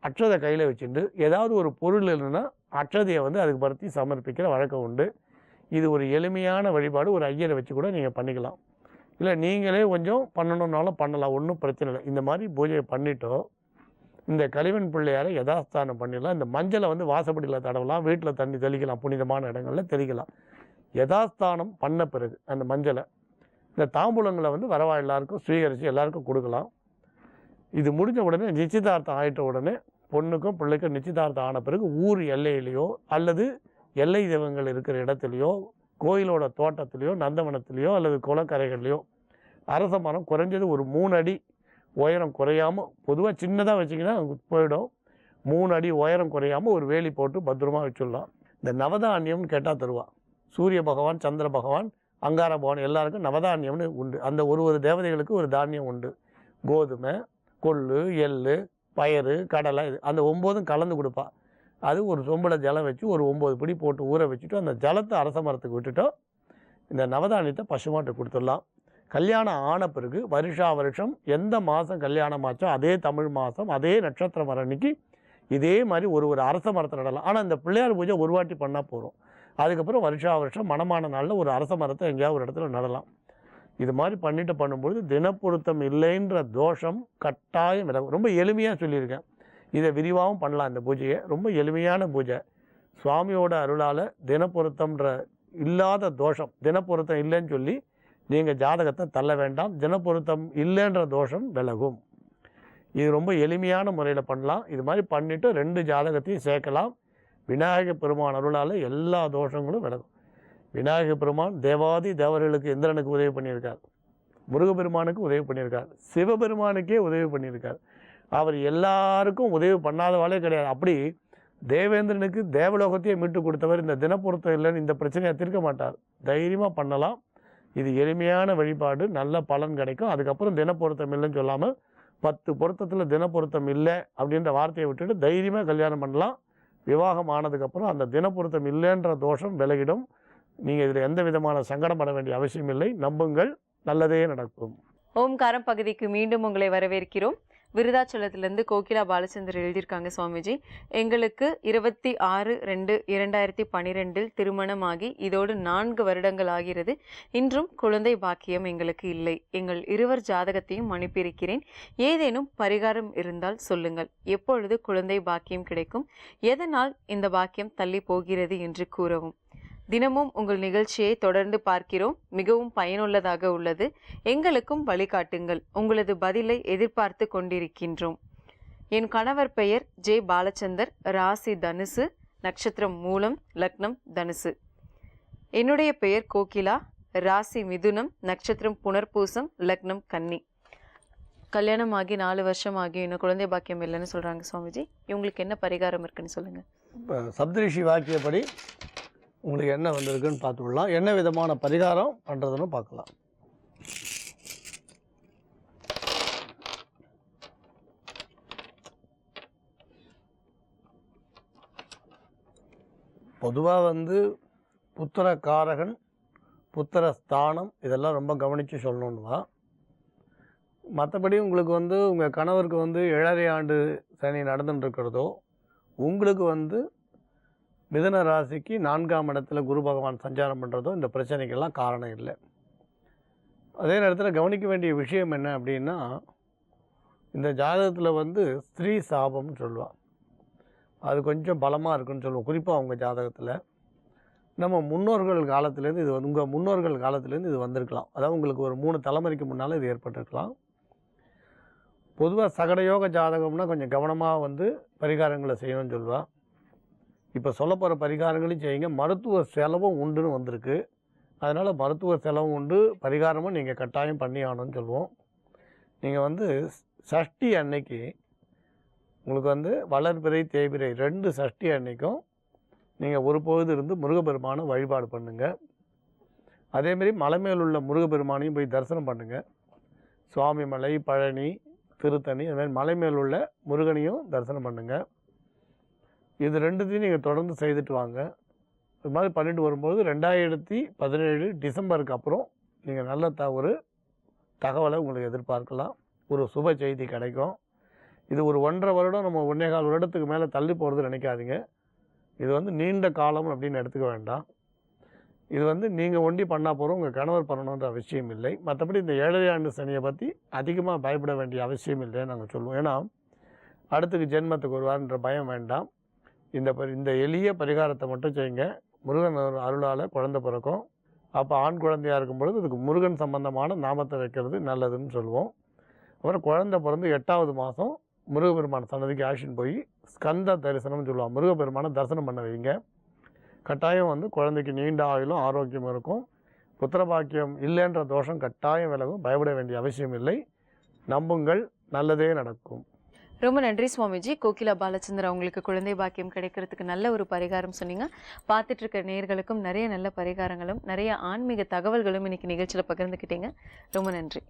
அட்சதை கையில் வச்சுட்டு ஏதாவது ஒரு பொருள் இல்லைன்னா அட்சதையை வந்து அதுக்கு பருத்தி சமர்ப்பிக்கிற வழக்கம் உண்டு. இது ஒரு எளிமையான வழிபாடு. ஒரு ஐயரை வச்சு கூட நீங்கள் பண்ணிக்கலாம், இல்லை நீங்களே கொஞ்சம் பண்ணணுன்னாலும் பண்ணலாம், ஒன்றும் பிரச்சனை இல்லை. இந்த மாதிரி பூஜையை பண்ணிட்டோ இந்த களிமண் பிள்ளையாரை யதாஸ்தானம் பண்ணிடலாம். இந்த மஞ்சளை வந்து வாசப்படியில் தடவலாம், வீட்டில் தண்ணி தெளிக்கலாம், புனிதமான இடங்களில் தெளிக்கலாம். யதாஸ்தானம் பண்ண பிறகு அந்த மஞ்சளை இந்த தாம்பூலங்களை வந்து வரவா எல்லாருக்கும் ஸ்வீகரித்து எல்லாருக்கும் கொடுக்கலாம். இது முடிஞ்ச உடனே நிச்சயதார்த்தம் ஆகிட்ட உடனே பொண்ணுக்கும் பிள்ளைக்கும் நிச்சயதார்த்தம் ஆன பிறகு ஊர் எல்லையிலையோ அல்லது எல்லை தெய்வங்கள் இருக்கிற இடத்துலையோ கோயிலோட தோட்டத்திலையோ நந்தவனத்திலையோ அல்லது குளக்கரைகள்லையோ அரச மரம் குறைஞ்சது ஒரு 3 அடி உயரம் குறையாமல், பொதுவாக சின்னதாக வச்சிங்கன்னா போயிடும், 3 அடி உயரம் குறையாமல் ஒரு வேலி போட்டு பத்திரமா வச்சுடலாம். இந்த நவதானியம்னு கேட்டால் தருவான். சூரிய பகவான், சந்திர பகவான், அங்கார பகவான் எல்லாருக்கும் நவதானியம்னு உண்டு. அந்த ஒரு தேவதைகளுக்கு ஒரு தானியம் உண்டு. கோதுமை, கொள்ளு, எள்ளு, பயறு, கடலை, இது அந்த 9 கலந்து கொடுப்பா. அது ஒரு சொம்பில் ஜலம் வச்சு ஒரு 9 பிடி போட்டு ஊற வச்சுட்டு அந்த ஜலத்தை அரச மரத்துக்கு விட்டுட்டோம். இந்த நவதானியத்தை பசுமாட்டை கொடுத்துடலாம். கல்யாணம் ஆன பிறகு வருஷம் எந்த மாதம் கல்யாணம் ஆச்சோ அதே தமிழ் மாதம் அதே நட்சத்திரம் வர அன்னைக்கு இதே மாதிரி ஒரு அரச மரத்தை நடலாம். ஆனால் இந்த பிள்ளையார் பூஜை ஒரு வாட்டி பண்ணால் போகிறோம். அதுக்கப்புறம் வருஷம் மணமான நாளில் ஒரு அரச மரத்தை எங்கேயாவது ஒரு இடத்துல நடலாம். இது மாதிரி பண்ணிட்டு பண்ணும்பொழுது தினப்பொருத்தம் இல்லைன்ற தோஷம் கட்டாயம் விலகும். ரொம்ப எளிமையாக சொல்லியிருக்கேன். இதை விரிவாகவும் பண்ணலாம். இந்த பூஜையை ரொம்ப எளிமையான பூஜை. சுவாமியோட அருளால் தினப்பொருத்தம்ன்ற இல்லாத தோஷம், தினப்பொருத்தம் இல்லைன்னு சொல்லி நீங்கள் ஜாதகத்தை தள்ள வேண்டாம். தினப்பொருத்தம் இல்லைன்ற தோஷம் விலகும். இது ரொம்ப எளிமையான முறையில் பண்ணலாம். இது மாதிரி பண்ணிவிட்டு 2 ஜாதகத்தையும் சேர்க்கலாம். விநாயகர் பெருமான் அருளால் எல்லா தோஷங்களும் விலகும். விநாயகர் பெருமான் தேவாதி தேவர்களுக்கு இந்திரனுக்கு உதவி பண்ணியிருக்கார், முருகப்பெருமானுக்கு உதவி பண்ணியிருக்கார், சிவபெருமானுக்கே உதவி பண்ணியிருக்கார். அவர் எல்லாருக்கும் உதவி பண்ணாதவாளே கிடையாது. அப்படி தேவேந்திரனுக்கு தேவலோகத்தையே மீட்டு கொடுத்தவர் இந்த தினப்பொருத்தம் இல்லைன்னு இந்த பிரச்சனையை தீர்க்க மாட்டார். தைரியமாக பண்ணலாம். இது எளிமையான வழிபாடு, நல்ல பலன் கிடைக்கும். அதுக்கப்புறம் தினப்பொருத்தம் இல்லைன்னு சொல்லாமல் 10 பொருத்தத்தில் தினப்பொருத்தம் இல்லை அப்படின்ற வார்த்தையை விட்டுட்டு தைரியமாக கல்யாணம் பண்ணலாம். விவாகம் ஆனதுக்கப்புறம் அந்த தினப்பொருத்தம் இல்லைன்ற தோஷம் விலகிடும். நீங்கள் இதில் எந்த விதமான சங்கடம் பட வேண்டிய அவசியம் இல்லை. நம்புங்கள், நல்லதே நடக்கும். ஓம்காரம் பகுதிக்கு மீண்டும் உங்களை வரவேற்கிறோம். விருதாச்சலத்திலிருந்து கோகிலா பாலச்சந்தர் எழுதியிருக்காங்க. சுவாமிஜி, எங்களுக்கு 26/2/2012 திருமணமாகி இதோடு 4 வருடங்கள் ஆகிறது. இன்றும் குழந்தை பாக்கியம் எங்களுக்கு இல்லை. எங்கள் இருவர் ஜாதகத்தையும் அனுப்பியிருக்கிறேன். ஏதேனும் பரிகாரம் இருந்தால் சொல்லுங்கள். எப்பொழுது குழந்தை பாக்கியம் கிடைக்கும்? எதனால் இந்த பாக்கியம் தள்ளி போகிறது என்று கூறவும். தினமும் உங்கள் நிகழ்ச்சியை தொடர்ந்து பார்க்கிறோம். மிகவும் பயனுள்ளதாக உள்ளது. எங்களுக்கும் வழிகாட்டுங்கள். உங்களது பதிலை எதிர்பார்த்து கொண்டிருக்கின்றோம். என் கணவர் பெயர் ஜே பாலச்சந்தர், ராசி தனுசு, நட்சத்திரம் மூலம், லக்னம் தனுசு. என்னுடைய பெயர் கோகிலா, ராசி மிதுனம், நட்சத்திரம் புனர்பூசம், லக்னம் கன்னி. கல்யாணம் ஆகி 4 வருஷம் ஆகி இன்னும் குழந்தை பாக்கியம் இல்லைன்னு சொல்கிறாங்க. சுவாமிஜி, இவங்களுக்கு என்ன பரிகாரம் இருக்குன்னு சொல்லுங்கள். இப்போ சப்தரிஷி வாக்கியப்படி உங்களுக்கு என்ன வந்திருக்குன்னு பார்த்துக்கலாம். என்ன விதமான பரிகாரம் பண்ணுறதுன்னு பார்க்கலாம். பொதுவாக புத்திரகாரகன், புத்திரஸ்தானம் இதெல்லாம் ரொம்ப கவனித்து சொல்லணுன்னா, மற்றபடி உங்களுக்கு உங்கள் கணவருக்கு 7.5 ஆண்டு சனி நடந்துட்டு இருக்கிறதோ, உங்களுக்கு மிதுன ராசிக்கு 4ஆம் இடத்துல குரு பகவான் சஞ்சாரம் பண்ணுறதோ இந்த பிரச்சனைக்கெல்லாம் காரணம் இல்லை. அதே நேரத்தில் கவனிக்க வேண்டிய விஷயம் என்ன அப்படின்னா, இந்த ஜாதகத்தில் ஸ்திரீ சாபம்னு சொல்லுவாள். அது கொஞ்சம் பலமாக இருக்குன்னு சொல்லுவோம். குறிப்பாக அவங்க ஜாதகத்தில் நம்ம முன்னோர்கள் காலத்துலேருந்து இது உங்கள் முன்னோர்கள் காலத்துலேருந்து இது வந்திருக்கலாம். அதாவது உங்களுக்கு ஒரு 3 தலைமுறைக்கு முன்னால் இது ஏற்பட்டிருக்கலாம். பொதுவாக சகடயோக ஜாதகம்னா கொஞ்சம் கவனமாக பரிகாரங்களை செய்யணும்னு சொல்லுவாள். இப்போ சொல்ல போகிற பரிகாரங்களையும் செய்யுங்க. மருத்துவ செலவும் உண்டுன்னு வந்திருக்கு. அதனால் மருத்துவ செலவும் உண்டு, பரிகாரமும் நீங்கள் கட்டாயம் பண்ணி ஆகணும்னு சொல்லுவோம். நீங்கள் சஷ்டி அன்னைக்கு உங்களுக்கு வளர்பிறை தேய்பிறை 2 சஷ்டி அன்னைக்கும் நீங்கள் ஒரு பொழுது இருந்து முருகப்பெருமானை வழிபாடு பண்ணுங்கள். அதேமாரி மலை மேல் உள்ள முருகப்பெருமானையும் போய் தரிசனம் பண்ணுங்கள். சுவாமி மலை, பழனி, திருத்தணி, அதுமாதிரி மலை மேல் உள்ள முருகனையும் தரிசனம் பண்ணுங்கள். இது 2த்தையும் நீங்கள் தொடர்ந்து செய்துட்டு வாங்க. இது மாதிரி பண்ணிட்டு வரும்போது 2017 டிசம்பருக்கு அப்புறம் நீங்கள் நல்ல ஒரு தகவலை உங்களுக்கு எதிர்பார்க்கலாம். ஒரு சுப செய்தி கிடைக்கும். இது ஒரு 1.5 வருடம், நம்ம 1.25 வருடத்துக்கு மேலே தள்ளி போகிறது நினைக்காதீங்க. இது நீண்ட காலம் அப்படின்னு எடுத்துக்க வேண்டாம். இது நீங்கள் ஒண்டி பண்ணால் போகிறோம், உங்கள் கணவர் பண்ணணுன்ற அவசியம் இல்லை. மற்றபடி இந்த 7.5 ஆண்டு சனியை பற்றி அதிகமாக பயப்பட வேண்டிய அவசியம் இல்லைன்னு நாங்கள் சொல்லுவோம். ஏன்னா அடுத்துக்கு ஜென்மத்துக்கு வருவார்ன்ற பயம் வேண்டாம். இந்த எளிய பரிகாரத்தை மட்டும் செய்யுங்க. முருகன் அருளால் குழந்தை பிறக்கும். அப்போ ஆண் குழந்தையாக இருக்கும்பொழுது அதுக்கு முருகன் சம்பந்தமான நாமத்தை வைக்கிறது நல்லதுன்னு சொல்லுவோம். அப்புறம் குழந்தை பிறந்து 8வது மாதம் முருகப்பெருமான சன்னதிக்கு ஆக்ஷன் போய் ஸ்கந்த தரிசனம்னு சொல்லுவாங்க. முருகப்பெருமானை தரிசனம் பண்ண வைங்க. கட்டாயம் குழந்தைக்கு நீண்ட ஆயுளும் ஆரோக்கியம் இருக்கும். புத்திரபாக்கியம் இல்லைன்ற தோஷம் கட்டாயம் விலகும். பயப்பட வேண்டிய அவசியம் இல்லை. நம்புங்கள், நல்லதே நடக்கும். ரொம்ப நன்றி சுவாமிஜி. கோகிலா பாலச்சந்தர், அவங்களுக்கு குழந்தை பாக்கியம் கிடைக்கிறதுக்கு நல்ல ஒரு பரிகாரம் சொன்னீங்க. பார்த்துட்டு இருக்க நேயர்களுக்கும் நிறைய நல்ல பரிகாரங்களும் நிறைய ஆன்மீக தகவல்களும் இன்னைக்கு நிகழ்ச்சியில் பகிர்ந்துக்கிட்டீங்க. ரொம்ப நன்றி.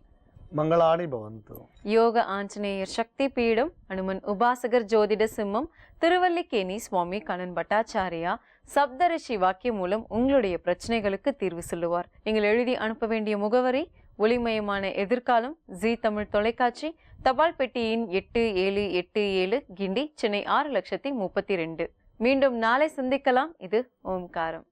மங்களாணி பவந்து. யோக ஆஞ்சநேயர் சக்தி பீடம், அனுமன் உபாசகர் ஜோதிட சிம்மம், திருவல்லிக்கேணி சுவாமி கண்ணன் பட்டாச்சாரியா சப்தரிஷி வாக்கியம் மூலம் உங்களுடைய பிரச்சனைகளுக்கு தீர்வு சொல்லுவார். நீங்கள் எழுதி அனுப்ப வேண்டிய முகவரி ஒளிமயமான எதிர்காலம், ஜீ தமிழ் தொலைக்காட்சி, தபால் பெட்டியின் 8787, கிண்டி, சென்னை 6,32,000. மீண்டும் நாளை சந்திக்கலாம். இது ஓம்காரம்.